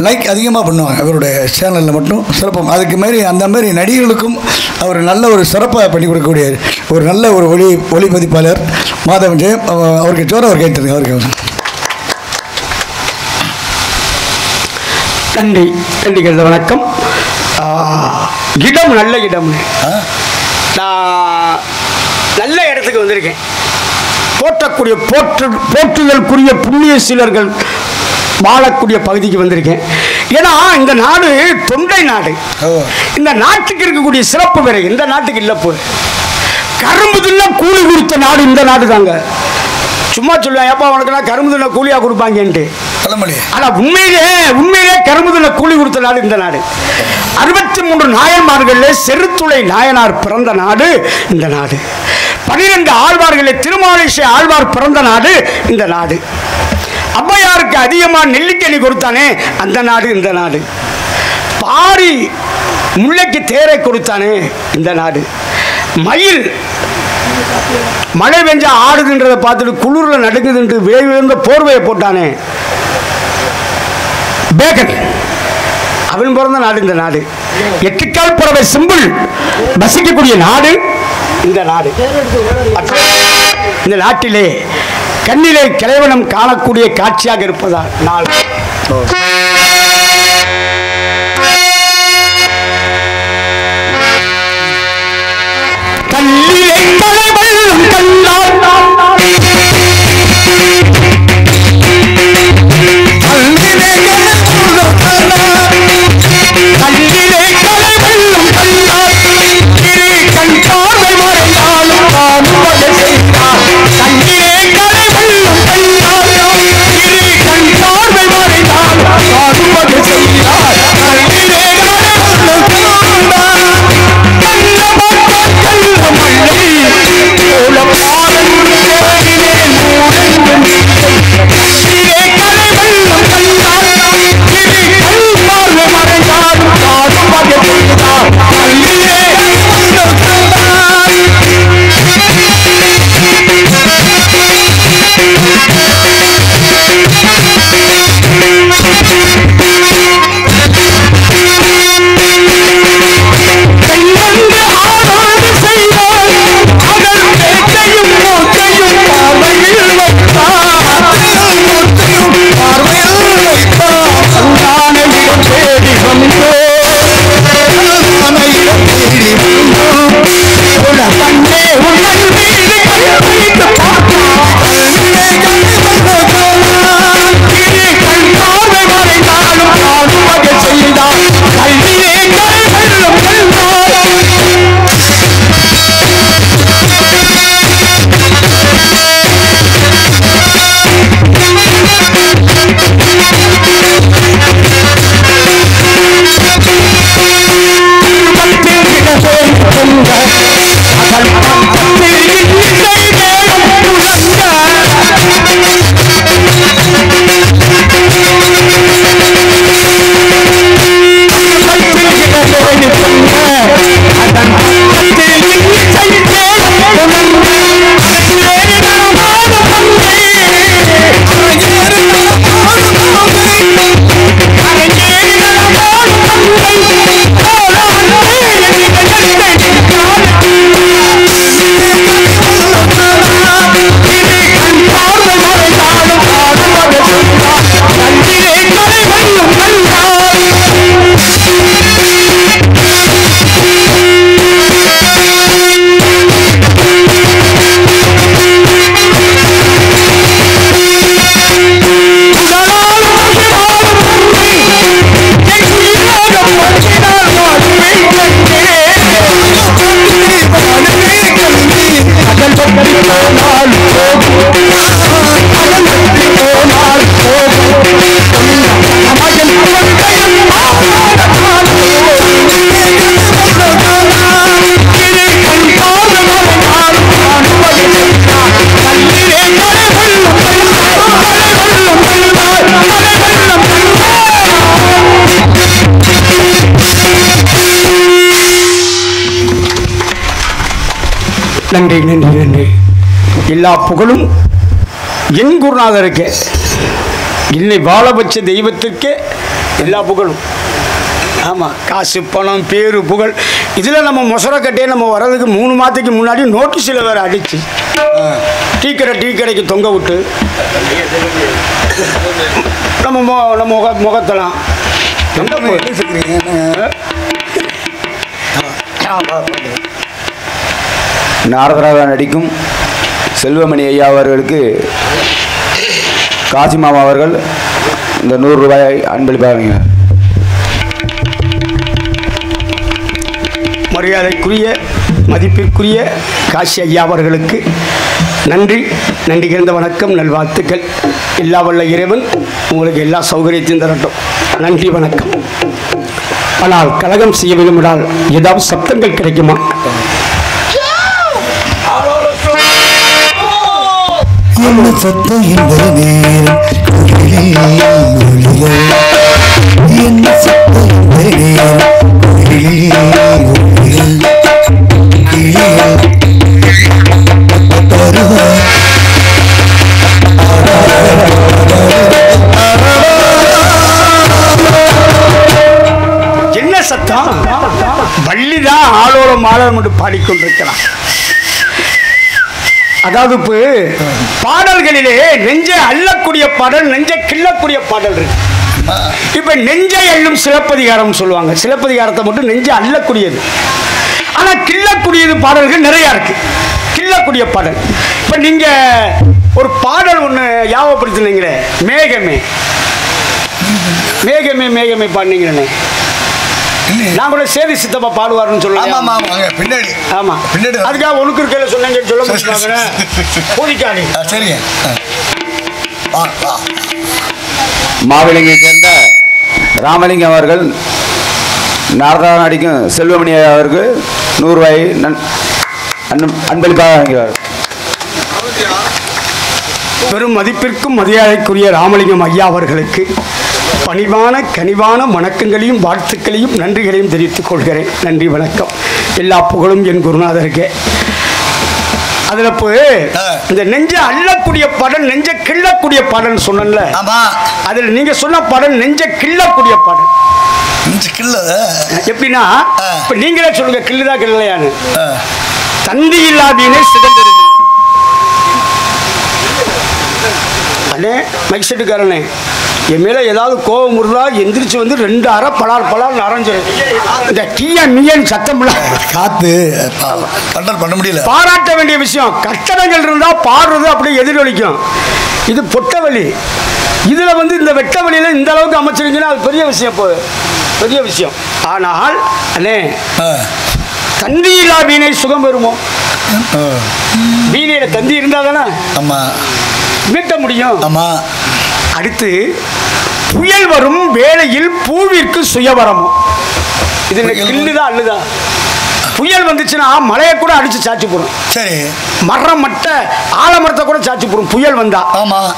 லைக் அதிகமாக பண்ணுவாங்க இவருடைய சேனலில் மட்டும் சிறப்பாக. அதுக்கு மாரி அந்த மாதிரி நடிகர்களுக்கும் அவர் நல்ல ஒரு சிறப்பாக பண்ணி கொடுக்கக்கூடிய ஒரு நல்ல ஒரு ஒளிப்பதிப்பாளர் மாதவன் ஜெயம். அவருக்கு ஜோர அவர் கேட்டது அவருக்கு நன்றி நன்றிகள். வணக்கம். இடம் நல்ல இடம். நான் நல்ல இடத்துக்கு வந்திருக்கேன். போற்றக்கூடிய போற்றுதலுக்குரிய புண்ணிய சீலர்கள் வாழக்கூடிய பகுதிக்கு வந்திருக்கேன். ஏன்னா இந்த நாடு தொண்டை நாடு. இந்த நாட்டுக்கு இருக்கக்கூடிய சிறப்பு வேற எந்த நாட்டுக்கு இல்லை. போய் கரும்பு தின்ன கூலி கொடுத்த நாடு இந்த நாடு தாங்க. சும்மா சொல்லுவேன், ஏப்பா உனக்குலாம் கரும்பு தின்ன கூலியா கொடுப்பாங்கன்ட்டு. ஆனால் உண்மையிலே கரும்பு தின்ன கூலி கொடுத்த நாடு இந்த நாடு. 63 நாயன்மார்களில் செருத்துளை நாயனார் பிறந்த நாடு இந்த நாடு. 12 ஆழ்வார்களில் திருமாலிசை ஆழ்வார் பிறந்த நாடு இந்த நாடு. அம்மையாருக்கு அதிகமாக நெல்லிக்கனி கொடுத்தானே அந்த நாடு இந்த நாடு. பாரி முல்லைக்கு தேரை கொடுத்தானே இந்த நாடு. மயில் மழை பெஞ்சா ஆடுதுன்றதை பார்த்துட்டு குளிரில் நடுங்குதுன்று விளைவிழந்த போர்வையை போட்டானே பேகன், அவன் பிறந்த நாடு இந்த நாடு. 8 கால் பறவை சிம்பிள் வசிக்கக்கூடிய நாடு இந்த நாடு. இந்த நாட்டிலே கண்ணிலே கிளைவனம் காணக்கூடிய காட்சியாக இருப்பதா நாள். கண்ணிலே களைவெல்லும் கண்டால் நன்றி நன்றி நன்றி. எல்லா புகழும் என் குருநாதருக்கு, என்னை வாழ வச்ச தெய்வத்திற்கே எல்லா புகழும். ஆமாம், காசு பணம் பேரு புகழ் இதில் நம்ம மொசரை கட்டியே நம்ம வர்றதுக்கு 3 மாதத்துக்கு முன்னாடி நோட்டீஸில் வேறு அடித்து டீ கடைக்கு தொங்க விட்டு நம்ம முகத்தெல்லாம் நாரதராக நடிக்கும் செல்வமணி ஐயா அவர்களுக்கு காசி மாமா அவர்கள் இந்த 100 ரூபாயை அன்பளிப்பாங்க. மரியாதைக்குரிய மதிப்பிற்குரிய காசி ஐயா அவர்களுக்கு நன்றி கிடந்த வணக்கம், நல்வாழ்த்துக்கள். எல்லா வல்ல இறைவன் உங்களுக்கு எல்லா சௌகரியத்தையும் தரட்டும். நன்றி வணக்கம். ஆனால் கலகம் செய்ய விரும்பினால் ஏதாவது சப்தங்கள் கிடைக்குமா? என்ன சத்தம் இந்த நேரம் என்ன சத்தம் இந்த நேரம் என்ன சத்தம்? வள்ளிதான் ஆளோரம் ஆளோரம் என்று பாடிக்கொண்டிருக்கிறான். அதாவது இப்போ பாடல்களிலே நெஞ்சை அள்ளக்கூடிய பாடல், நெஞ்சை கிள்ளக்கூடிய பாடல் இருக்கு. இப்ப நெஞ்சை அள்ளும் சிலப்பதிகாரம் சொல்லுவாங்க. சிலப்பதிகாரத்தை மட்டும் நெஞ்சை அள்ளக்கூடியது, ஆனா கிள்ளக்கூடியது பாடல்கள் நிறைய இருக்கு. கிள்ளக்கூடிய பாடல் இப்ப நீங்க ஒரு பாடல் ஒண்ணு ஞாபகப்படுத்தினீங்களே, மேகமே மேகமே மேகமே பாடினீங்களே, நான் கூட சேதி சித்தப்பா பாடுவார்னு சொல்லுவாங்க. பின்னாடி ஆமா, பின்னாடி அதுக்காக ஒழுக்கு இருக்கையில சொன்னீங்க சொல்ல முடியுமாங்க? போதிக்காணி சரிங்க. மாவிலங்கை சேர்ந்த ராமலிங்கம் அவர்கள் நாரதராக நடிக்கும் செல்வமணி ஐயா அவருக்கு 100 ரூபாயை அன்பளிப்பாக வழங்குகிறார். பெரும் மதிப்பிற்கும் மரியாதைக்குரிய ராமலிங்கம் ஐயா அவர்களுக்கு பணிவான கனிவான வணக்கங்களையும் வாழ்த்துக்களையும் நன்றிகளையும் தெரிவித்துக் கொள்கிறேன். நன்றி வணக்கம். எல்லா புகழும் என் குருநாதருக்கு. அதுல போய் இந்த நெஞ்ச அள்ளக்கூடிய பாடல், நெஞ்ச கிள்ளக்கூடிய பாடல் சொன்னல, அதுல நீங்க சொன்ன பாடல் நெஞ்ச கிள்ளக்கூடிய பாடல். எப்படின்னா இப்ப நீங்களே சொல்லுங்க, கிள்ளுதா கிள்ளலையான்னு. தந்தி இல்லாதீனே சிதம்பரம் அண்ணே, மைக் செட்டுக்காரனே, என் மேல ஏதாவது கோபம் இருந்தா எந்திரிச்சு வந்து 2 அரை பலார் அரைஞ்சிடும். இந்த டீயா மீன் சத்தம் காத்து பண்ண முடியல. பாராட்ட வேண்டிய விஷயம். கட்டடங்கள் இருந்தா பாடுறது அப்படியே எதிரொலிக்கும். இது பொட்டவெளி. இதுல வந்து இந்த வெட்ட வழியில இந்த அளவுக்கு அமைச்சிருந்தீங்கன்னா அது பெரிய விஷயம், பெரிய விஷயம். ஆனால் அண்ணே, தந்தி இல்லா வீணை சுகம் பெறுமோ? வீணையில தந்தி இருந்தா தானே மீட்ட முடியும். அடுத்து புயல் வரும் வேளையில் பூவிற்கு சுயவரமும். இது கிள்ளுதா அள்ளுதா? புயல் வந்துச்சுன்னா மலையை கூட அடிச்சு சாட்சி போடும். சரி, மரம் மட்ட ஆலமரத்தை கூட சாட்சி போடும் புயல் வந்தா.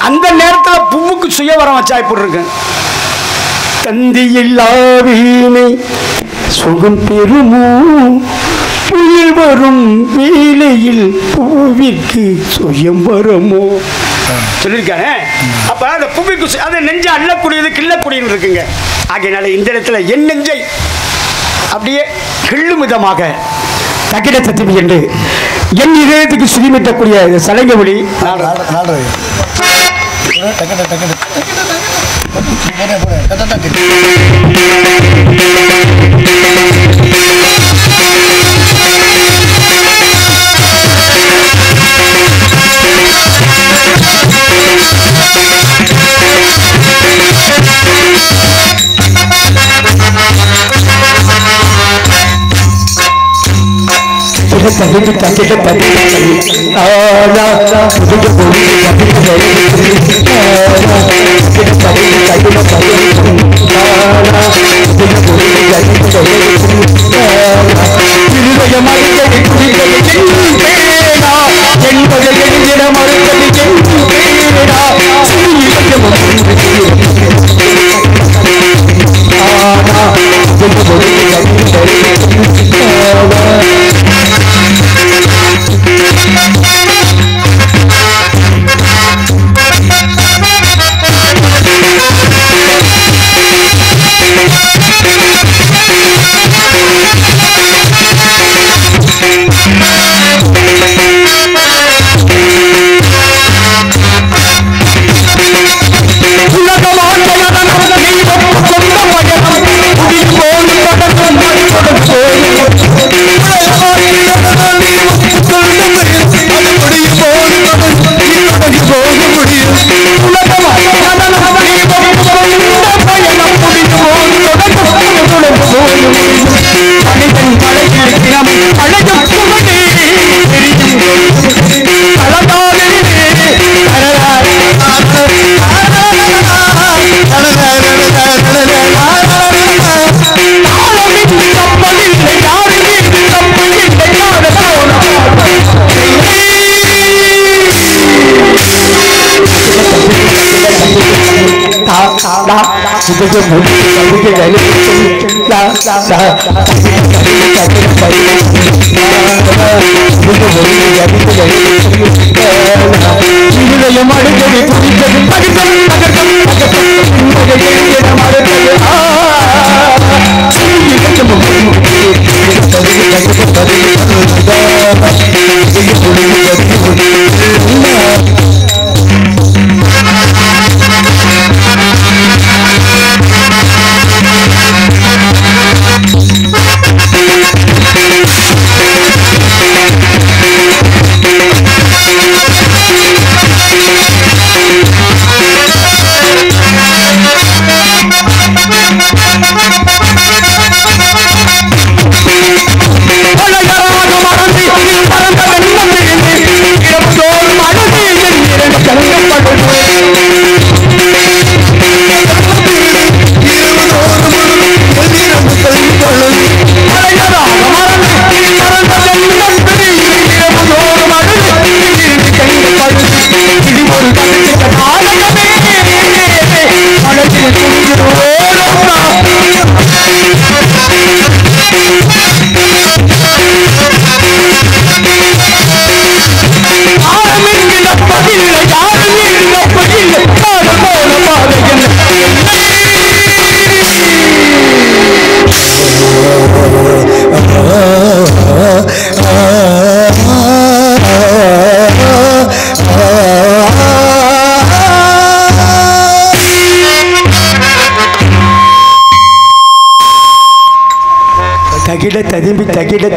அந்த நேரத்தில் பூவுக்கு சுயவரம் வச்சா இப்படி இருக்கு. தந்தி இல்லா வீணை சுகம் பெறுமோ, புயல் வரும் வேளையில் பூவிற்கு சுயவரமோ சொல்லியிருக்காரு. அப்ப அந்த பூவிக்கு அதை நெஞ்சை அள்ளக்கூடியது கிள்ளக்கூடியது இருக்குங்க. ஆகையினால இந்த இடத்துல என் நெஞ்சை அப்படியே கிள்ளும் விதமாக தகிட தத்துவி என்று என் இதயத்துக்கு சுதிமிட்டக்கூடிய சலங்க ஒளி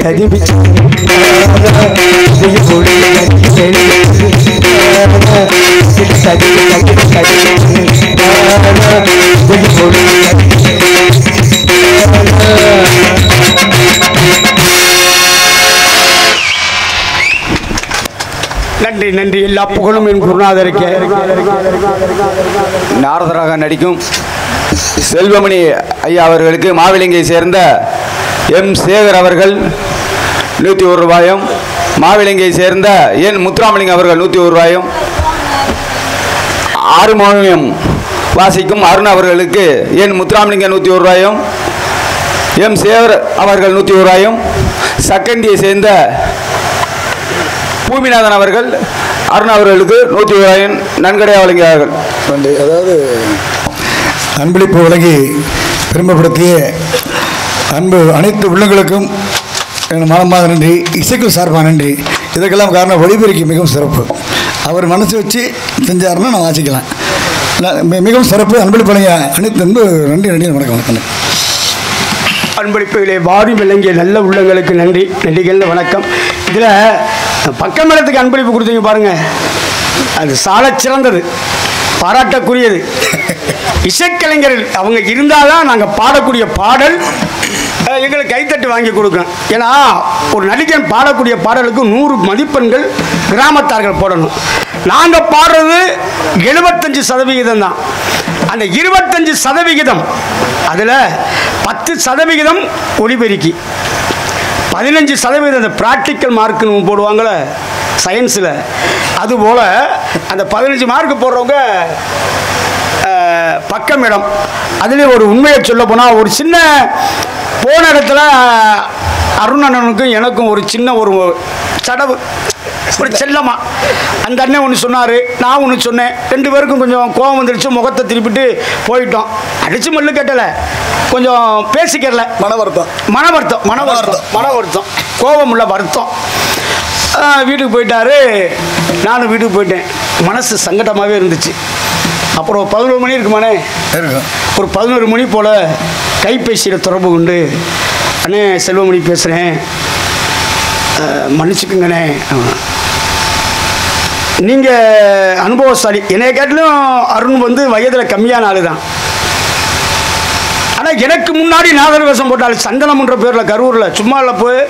ததிம்பி நன்றி நன்றி. எல்லா புகழும் என் குருநாதருக்கு. நாரதராக நடிக்கும் செல்வமணி ஐயா அவர்களுக்கு மாவிலங்கை சேர்ந்த எம் சேகர் அவர்கள் 101 ரூபாயும், மாவிலங்கை சேர்ந்த என் முத்துராமலிங்கம் அவர்கள் 101 ரூபாயும், ஹார்மோனியம் வாசிக்கும் அருண் அவர்களுக்கு என் முத்துராமலிங்கம் 101 ரூபாயும், எம் சேகர் அவர்கள் 101 ரூபாயும், சக்கந்தியை சேர்ந்த பூமிநாதன் அவர்கள் அருண் அவர்களுக்கு 101 ரூபாயும் நன்கொடையாக வழங்கினார்கள். அதாவது அன்பளிப்பு வழங்கி பெருமைப்படுத்திய அன்பு அனைத்து உள்ளங்களுக்கும் என் மனமாக நன்றி. இசைக்கு சார்பாக நன்றி. இதற்கெல்லாம் காரணம் ஒளிபெருக்கி மிகவும் சிறப்பு. அவர் மனசு வச்சு செஞ்சாருன்னா நான் வாசிக்கலாம். மிகவும் சிறப்பு. அன்பளிப்பு வழங்கிய அனைத்து அன்பு நன்றி நன்றி. வணக்கம் வணக்கம். அன்பளிப்புகளே வாரி விளங்கிய நல்ல உள்ளங்களுக்கு நன்றி நன்றிகள் வணக்கம். இதில் பக்கமேளத்துக்கு அன்பளிப்பு கொடுத்தீங்க பாருங்க, அது சால சிறந்தது, பாராட்டக்குரியது. இசைக்கலைஞர்கள் அவங்க இருந்தால் தான் நாங்கள் பாடக்கூடிய பாடல் எங்களுக்கு கைத்தட்டு வாங்கி கொடுக்கணும். ஏன்னா ஒரு நடிகன் பாடக்கூடிய பாடலுக்கு 100 மதிப்பெண்கள் கிராமத்தார்கள் போடணும். நாங்கள் பாடுறது 75% தான். அந்த 25% அதில் 10% ஒலிபெருக்கி, 15% ப்ராக்டிக்கல் மார்க்குன்னு போடுவாங்கள சயின்ஸில், அதுபோல் அந்த 15 மார்க்கு போடுறவங்க பக்கமிடம். அதுலேயும் ஒரு உண்மையை சொல்ல போனால், ஒரு சின்ன போன இடத்துல அருணண்ணனுக்கும் எனக்கும் ஒரு சின்ன ஒரு சடவு, ஒரு செல்லமா அந்த அண்ணன் ஒன்று சொன்னார், நான் ஒன்று சொன்னேன். 2 பேருக்கும் கொஞ்சம் கோபம் வந்துடுச்சு, முகத்தை திருப்பிட்டு போயிட்டோம். அடித்து மல்லு கட்டலை, கொஞ்சம் பேசிக்கல, மன வருத்தம் கோபம் உள்ள வருத்தம். வீட்டுக்கு போயிட்டாரு, நானும் வீட்டுக்கு போயிட்டேன். மனசு சங்கடமாகவே இருந்துச்சு. அப்புறம் 11 மணி இருக்குமானே, ஒரு 11 மணி போல் கைபேசியில் தொடர்பு கொண்டு, அண்ணே செல்வமணி பேசுகிறேன், மன்னிச்சுக்குங்கண்ணே, நீங்கள் அனுபவசாலி, என்னை கேட்டாலும் அருண் வந்து வயதில் கம்மியான ஆள் தான். ஆனால் எனக்கு முன்னாடி நாதர் வேஷம் போட்டாள் சந்தனம்ன்ற பேரில், கரூரில், சும்மா இல்லை போய்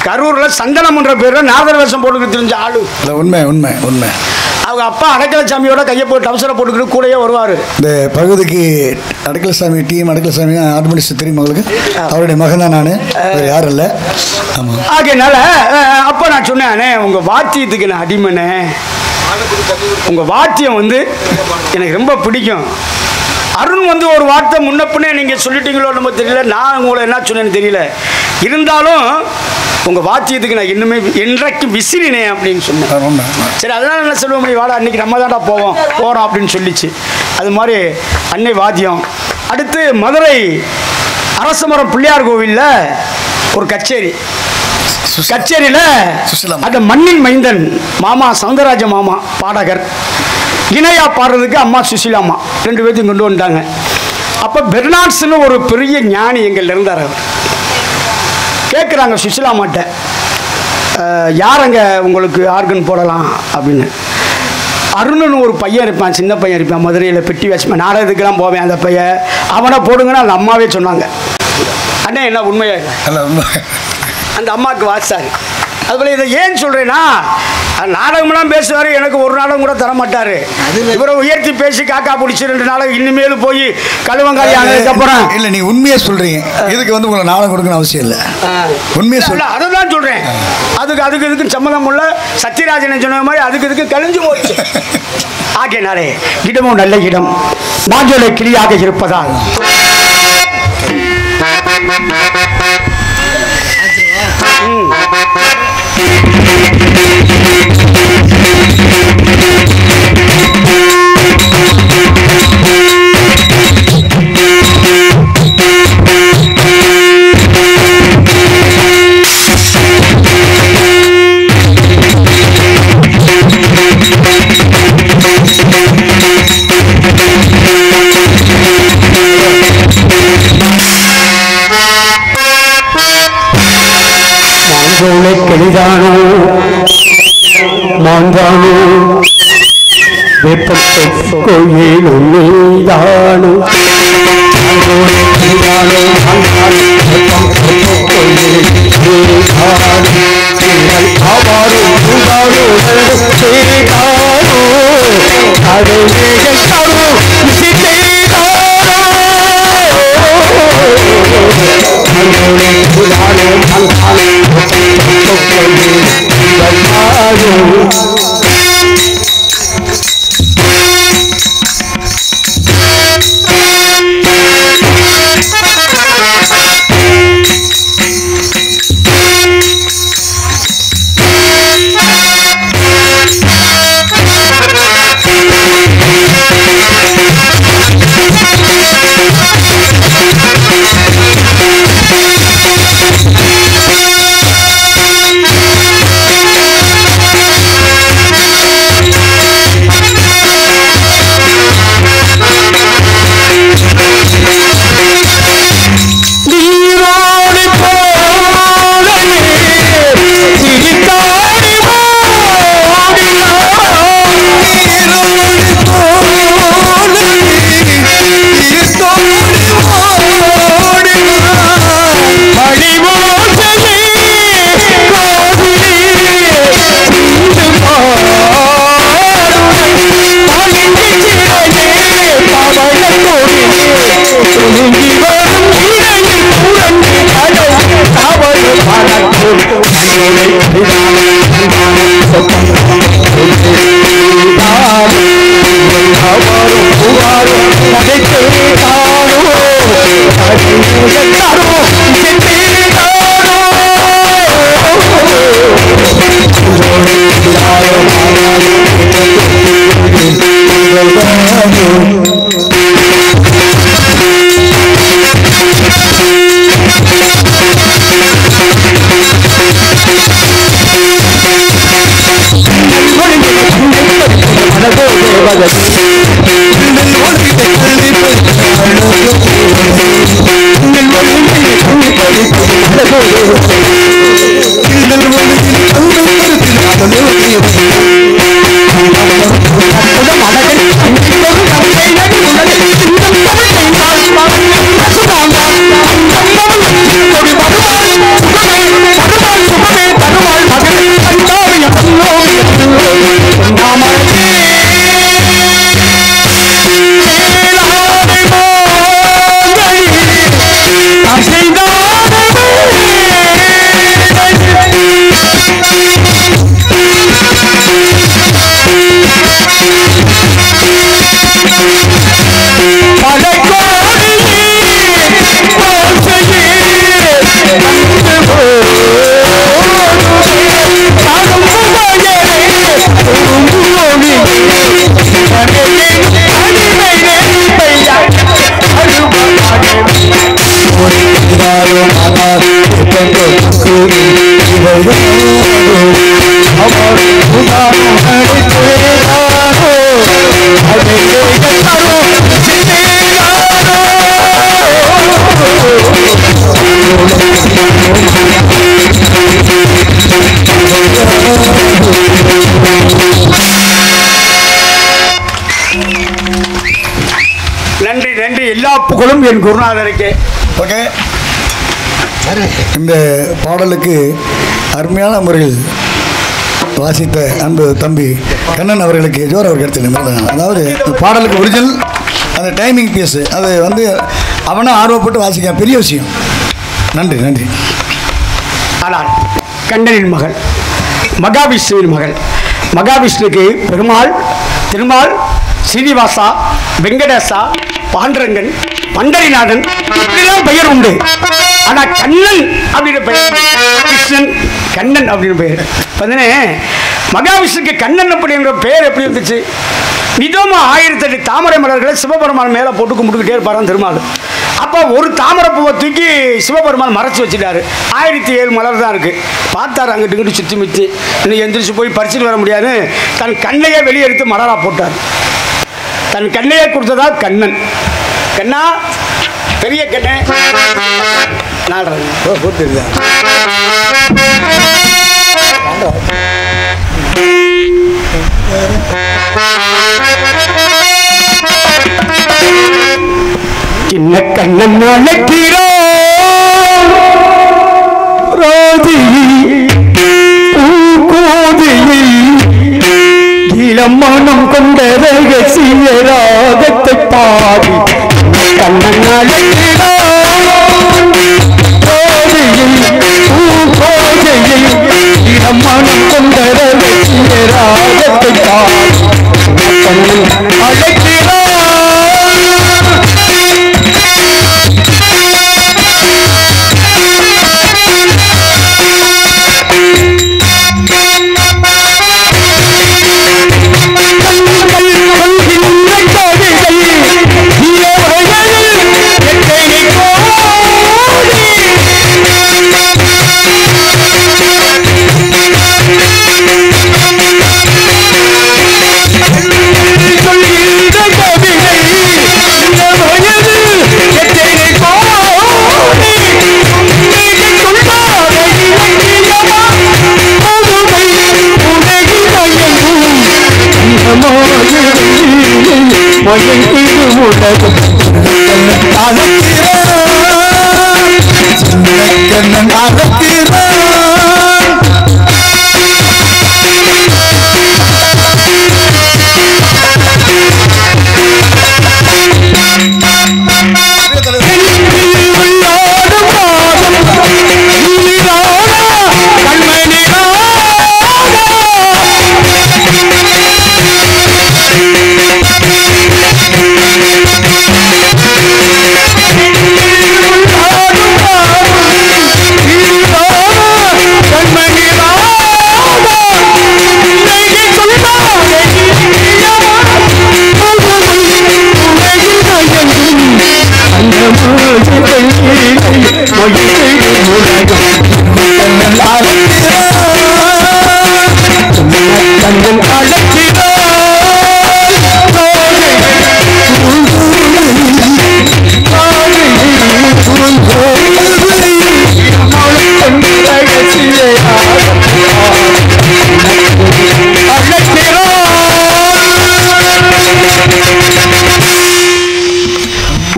கரூரில் சந்தனம்ன்ற பேரில் நாதர் வேஷம் போட்டுக்கிட்டு தெரிஞ்ச ஆளு. உண்மை உண்மை உண்மை. அவங்க அப்பா அடக்கலசாமியோட கையை போட்டு அவசரம் போட்டுக்கிட்டு கூடயே வருவார். இந்த பகுதிக்கு அடக்கலசாமி டீம், அடக்கலசாமி ஆர்மனிஸ்ட் தெரியும் உங்களுக்கு, அவருடைய மகன் தான் நான், வேறு யாரும் இல்லை. ஆமாம். ஆகையினால அப்போ நான் சொன்னேன், உங்கள் வாத்தியத்துக்கு நான் அடிமனே, உங்கள் வாத்தியம் வந்து எனக்கு ரொம்ப பிடிக்கும். அருண் வந்து ஒரு வார்த்தை முன்னப்பின்னே நீங்கள் சொல்லிட்டீங்களோ நம்ம தெரியல, நான் உங்களை என்ன சொன்னேன்னு தெரியல. இருந்தாலும் உங்கள் வாத்தியத்துக்கு நான் இன்னுமே என்றைக்கு விசிறினேன் அப்படின்னு சொன்னேன். சரி, அதனால என்ன செல்வமணி வாடா அன்றைக்கி நம்ம தான்டா போகிறோம் அப்படின்னு சொல்லிச்சு. அது மாதிரி அன்னை வாத்தியம். அடுத்து மதுரை அரசமரம் பிள்ளையார் கோவிலில் ஒரு கச்சேரியில் அந்த மண்ணின் மைந்தன் மாமா சவுந்தரராஜ மாமா பாடகர், இணையா பாடுறதுக்கு அம்மா சுசிலாமா 2 பேர்த்தையும் கொண்டு வந்துட்டாங்க. அப்போ பெர்னாட்ஸ்னு ஒரு பெரிய ஞானி எங்கள் இருந்தார். அவர் கேட்குறாங்க சுசிலாமாட்ட, யாரங்க உங்களுக்கு ஆர்கன் போடலாம் அப்படின்னு. அருணன் ஒரு பையன் இருப்பான், சின்ன பையன் இருப்பான், மதுரையில் பெட்டி வச்சுப்பேன், நாடகத்துக்கெல்லாம் போவேன். அந்த பையன் அவனை போடுங்கன்னா அந்த அம்மாவே சொன்னாங்க. அண்ணே என்ன உண்மையா அந்த அம்மாவுக்கு வாசாரு. அதுபோல் இதை ஏன் சொல்கிறேன்னா, நாடகம்லாம் பேசுவார், எனக்கு ஒரு நாடகம் கூட தரமாட்டார். இவரை உயர்த்தி பேசி காக்கா பிடிச்சி 2 நாடகம் இனிமேலும் போய் கழுவங்காலி ஆனதுக்கப்புறம். இல்லை, நீ உண்மையாக சொல்கிறீங்க, இதுக்கு வந்து உங்களை நாடகம் கொடுக்கணும் அவசியம் இல்லை. உண்மையாக சொல்ல அதை தான் சொல்கிறேன். அதுக்கு இதுக்கு சம்மந்தம் உள்ள சத்யராஜன் சொன்ன மாதிரி அதுக்கு கழிஞ்சு போச்சு. ஆகையினாலே இடமும் நல்ல இடம், மாஞ்சோலை கிளியாக இருப்பதால் கெளிதானோ மாந்தானோ வெப்பத்தை கோயிலும் நீதானோ நன்றி நன்றி. எல்லா புகழும் என் குருநாதருக்கே. ஓகே, இந்த பாடலுக்கு அருமையான முறையில் வாசித்த அன்பு தம்பி கண்ணன் அவர்களுக்கு ஜோர் அவர் எடுத்து அதாவது பாடலுக்கு ஒரிஜினல் அந்த டைமிங் பீஸு அது வந்து அவனும் ஆர்வப்பட்டு வாசிக்க பெரிய விஷயம். நன்றி நன்றி. ஆனால் கண்ணனின் மகள் மகாவிஷ்ணுவின் மகள். மகாவிஷ்ணுக்கு பெருமாள், திருமால், சீனிவாசா, வெங்கடேசா, பாண்டரங்கன், பண்டரிநாதன் இப்படிலாம் பெயர் உண்டு. ஆனா கண்ணன் அப்படின்ற பெயர், கிருஷ்ணன் கண்ணன் அப்படின்னு பெயர். மகாவிஷ்ணுக்கு கண்ணன் அப்படிங்கிற பெயர் எப்படி இருந்துச்சு? நிதமா 1008 தாமரை மலர்களை சிவபெருமான் மேலே போட்டு கும்பிட்டுக்கிட்டே இருப்பாரான் திருமால். அப்போ ஒரு தாமரை பூவை தூக்கி சிவபெருமான் மறைச்சி வச்சுட்டாரு. 1007 மலர் தான் இருக்குது. பார்த்தார் அங்கிட்டு இங்கிட்டு சுற்றி மிச்சு, இன்னும் எந்திரிச்சு போய் பறிச்சுட்டு வர முடியாது. தன் கண்ணையே வெளியே எடுத்து மலராக போட்டார். தன் கண்ணையே கொடுத்ததா கண்ணன். கண்ணா பெரிய கண்ணே நாடுறேன் போட்டுருந்தேன். சின்ன கண்ணன் அழைக்கிறோ இளம் மனம் கொண்ட ரகசிய ராகத்தை பாடி கண்ணன் அழைக்கிறோ இளம் மனம் கொண்ட ரகசிய ராகத்தை பாடி கண்ணன் அழைக்கிறோ.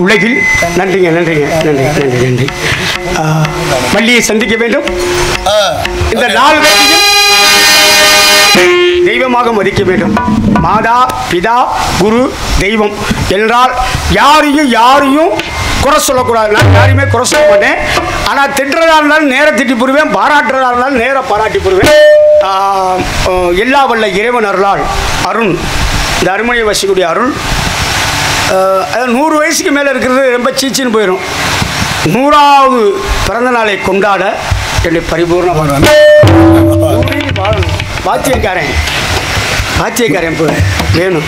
உலகில் நன்றிங்க நன்றிங்க நன்றி நன்றி நன்றி. பள்ளியை சந்திக்க வேண்டும். இந்த நாள் தெய்வமாக மதிக்க வேண்டும். மாதா பிதா குரு தெய்வம் என்றால் யாரையும் குறை சொல்லக்கூடாது. நான் யாரையுமே குறை சொல்ல மாட்டேன். ஆனால் திட்டுறதா இருந்தாலும் நேர திட்டி போடுவேன், பாராட்டுறதா இருந்தாலும் நேர பாராட்டி போடுவேன். எல்லா வல்ல இறைவன் அருளால் அருண் இந்த அருமனையை வசிக்கூடிய அருள் 100 வயசுக்கு மேலே இருக்கிறது ரொம்ப சீச்சின்னு போயிடும். 100வது பிறந்த நாளை கொண்டாட என்னை பரிபூர்ண வாத்தியக்காரன் இப்போ வேணும்.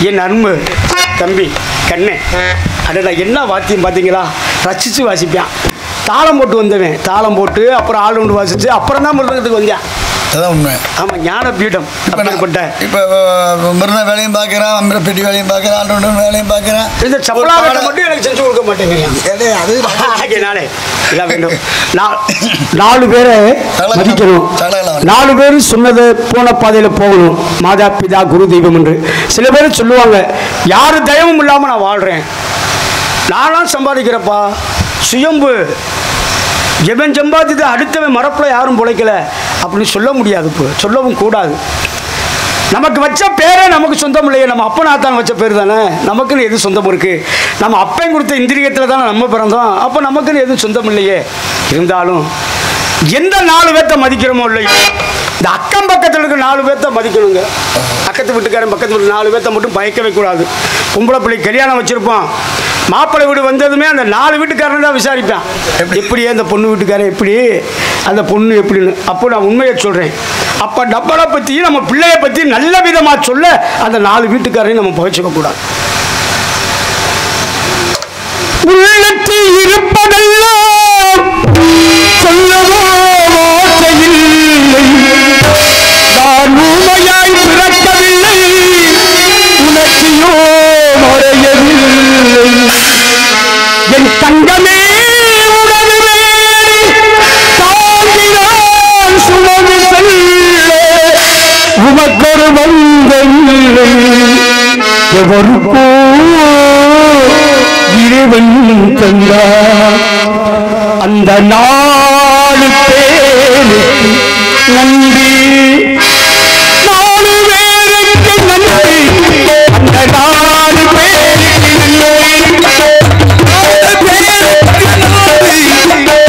என் அன்பு தம்பி கண்ணே, அடடா என்ன வாத்தியம் பார்த்தீங்களா? ரசித்து வாசிப்பான். தாளம் போட்டு வந்தவன். தாளம் போட்டு அப்புறம் ஆள் ஒன்று வாசிச்சு அப்புறம் தான் மிருதங்கத்துக்கு வந்தேன். அதான் உண்மை. ஆமாம், ஞானபீடம். இப்போ மிருத வேலையும் பார்க்குறான், அமிரப்பெட்டி வேலையும் பார்க்குறான், ஆண்டோட வேலையும் பார்க்குறான். இந்த சப்பலாவை மட்டும் எனக்கு செஞ்சு கொடுக்க மாட்டேங்கிறேன். அது நாளே இதான் வேண்டும். 4 பேரை மதிக்கணும். 4 பேர் சொன்னது போன பாதையில் போகணும். மாதா பிதா குரு தெய்வம் என்று சில பேர் சொல்லுவாங்க. யாரு தயவும் இல்லாமல் நான் வாழ்கிறேன், நானும் சம்பாதிக்கிறப்பா, சுயம்பு, எவன் சம்பாதித்து அடுத்தவன் மரப்பில் யாரும் பிழைக்கல அப்படின்னு சொல்ல முடியாது. இப்போ சொல்லவும் கூடாது. நமக்கு வச்ச பேரே நமக்கு சொந்தம் இல்லையே. நம்ம அப்பனாத்தான் வச்ச பேர் தானே. நமக்குன்னு எது சொந்தம் இருக்குது? நம்ம அப்பன் கொடுத்த இந்திரியத்தில் தானே நம்ம பிறந்தோம். அப்போ நமக்குன்னு எதுவும் சொந்தம் இல்லையே. இருந்தாலும் எந்த 4 பேர்த்த மதிக்கிறோமோ இல்லையோ, இந்த அக்கம் பக்கத்தில் இருக்க 4 பேர்த்த மதிக்கணுங்க. பக்கத்து வீட்டுக்காரன் பக்கத்து வீட்டு 4 பேர்த்த மட்டும் பயக்கவே கூடாது. பொம்பளை பிள்ளை கல்யாணம் வச்சுருப்போம், மாப்பிள்ளை வீடு வந்ததுமே அந்த 4 வீட்டுக்காரன் தான் விசாரிப்பேன். எப்படியே அந்த பொண்ணு வீட்டுக்காரன் எப்படி, அந்த பொண்ணு எப்படின்னு. அப்போ நான் உண்மையை சொல்கிறேன். அப்போ நம்மளை பற்றி நம்ம பிள்ளையை பற்றி நல்ல விதமாக சொல்ல அந்த 4 வீட்டுக்காரையும் நம்ம பகிச்சுக்க கூடாது. உள்ளத்தில் இருப்பதெல்லாம் சொல்லவோ வார்த்தையில்லை, நான் ஊமையாய் பிறக்கவில்லை, உணர்ச்சியோ மறையவில்லை, என் தங்கமே உணவு தாங்கினான் சுமது செல்ல, உமக்கொரு வந்தமில்லை, எவருக்கோ இறைவன் தந்தார். அந்த 4 பேருக்கு நன்றி, 4 பேருக்கு நன்றி, அந்த 4 பேருக்கு நன்றி, 4 பேருக்கு நன்றி,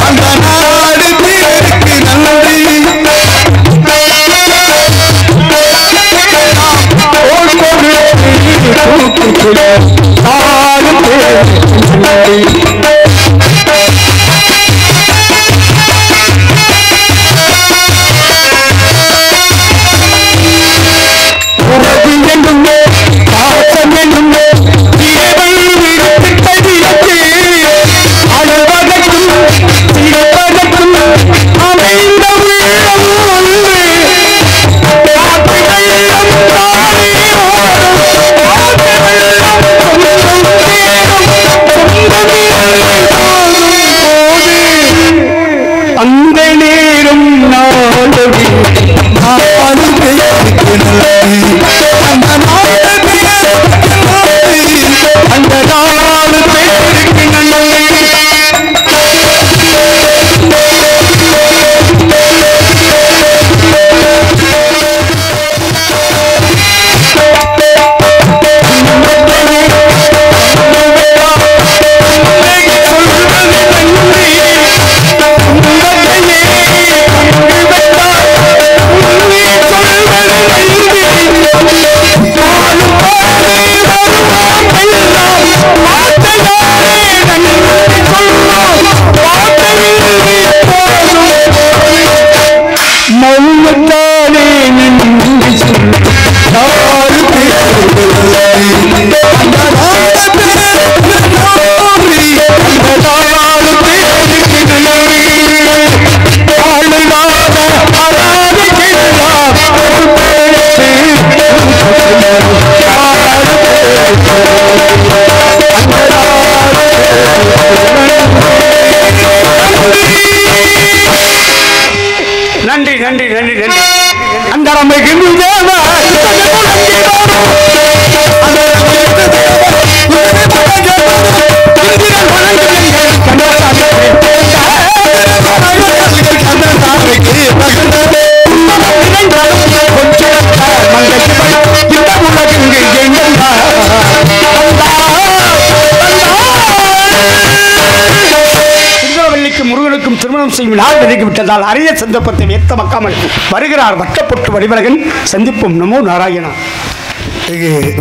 அந்த 4 பேருக்கு நன்றி. அந்த நேரம் நாளவி நாலு பேருக்கு நன்றி, அந்த 4 பேருக்கு நன்றி, அந்த 4 பேருக்கு நன்றி. மௌனத்தாலே நின்று சொல், 4 பேருக்கு நன்றி, அந்த 4 பேருக்கு நன்றி, அந்த 4 பேருக்கு நன்றி. ஆளுநாத அராதிக்கலாம் நன்றி நன்றி நன்றி நன்றி. அந்த நமக்கு முருகனுக்கும் திருமணம் செய்யும் நாள் விதைக்கு விட்டதால் அரிய சந்தர்ப்பத்தை ஏற்ற மக்காமல் வருகிறார் வட்டப்பொட்டு வடிவழகன். சந்திப்போம். நமோ நாராயணா.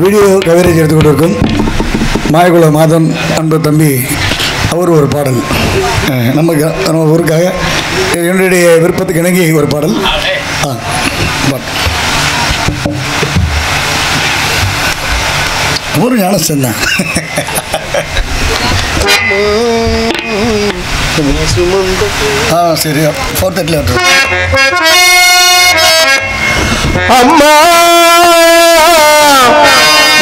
வீடியோ கவரேஜ் எடுத்துக்கொண்டு இருக்கும் மாயகுல மாதன் அன்பு தம்பி அவர் ஒரு பாடல் நம்ம ஊருக்காக என்னுடைய விருப்பத்துக்கு இணங்கி ஒரு பாடல். ஒரு ஞானசன் தான். சரி 4:30 அம்மா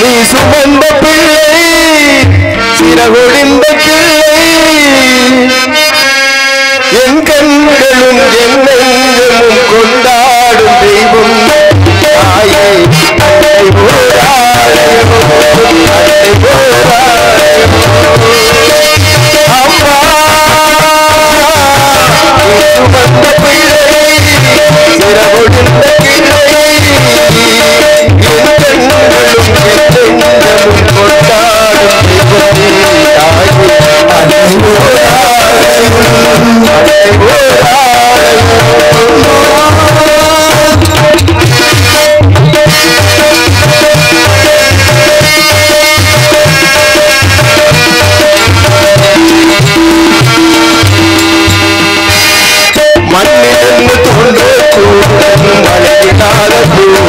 நீ சுமந்த பிள்ளை சிறகொடிந்த பிள்ளை என் கண்களும் என் நெஞ்சமும் கொண்டாடும் தெய்வம் தாயே அன்னை போராயமோ அன்னை போராயமோ அம்மா நீ சுமந்த பிள்ளை சிறகொடிந்த பிள்ளை என் கண்களும் என் நெஞ்சமும் கொண்டாடும் தெய்வம் தாயே அன்னை போராயமோ அன்னை போராயமோ மண்ணிலிருந்து தோன்ற சூழலும் மழையினால போது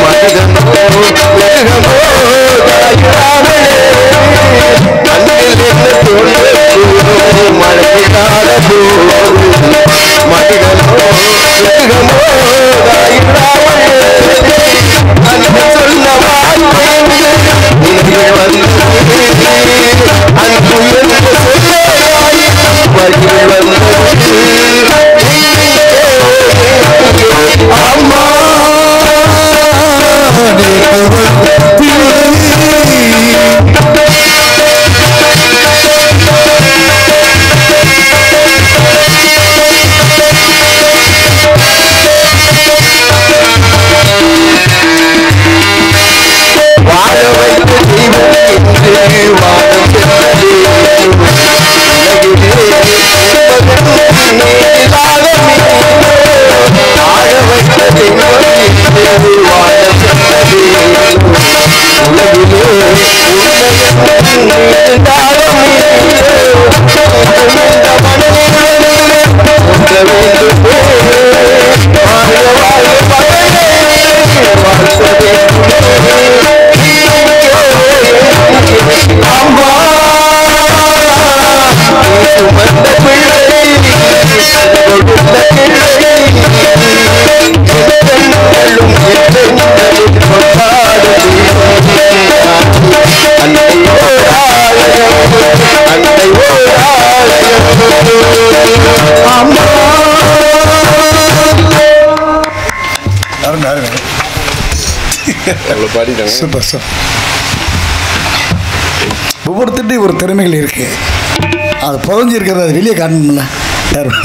மனிதனோ மிருகமோ தாயிராமலே மண்ணிலிருந்து தோன்ற சூழலும் மழையினால போது மனிதனோ மிருகமோ தாயிராமலே அன்று சொன்ன வார்த்தை உயிர் வந்து அன்பு என்று சொல்ல வழியில் வந்து அம்மா வாழ வைத்த தெய்வம் என்று வாழ சூப்பர் சார். ஒவ்வொருத்தருடைய ஒரு திறமைகள் இருக்கு, அது புதஞ்சிருக்கிறது, அது வெளியே காட்டணும்ல யாரும்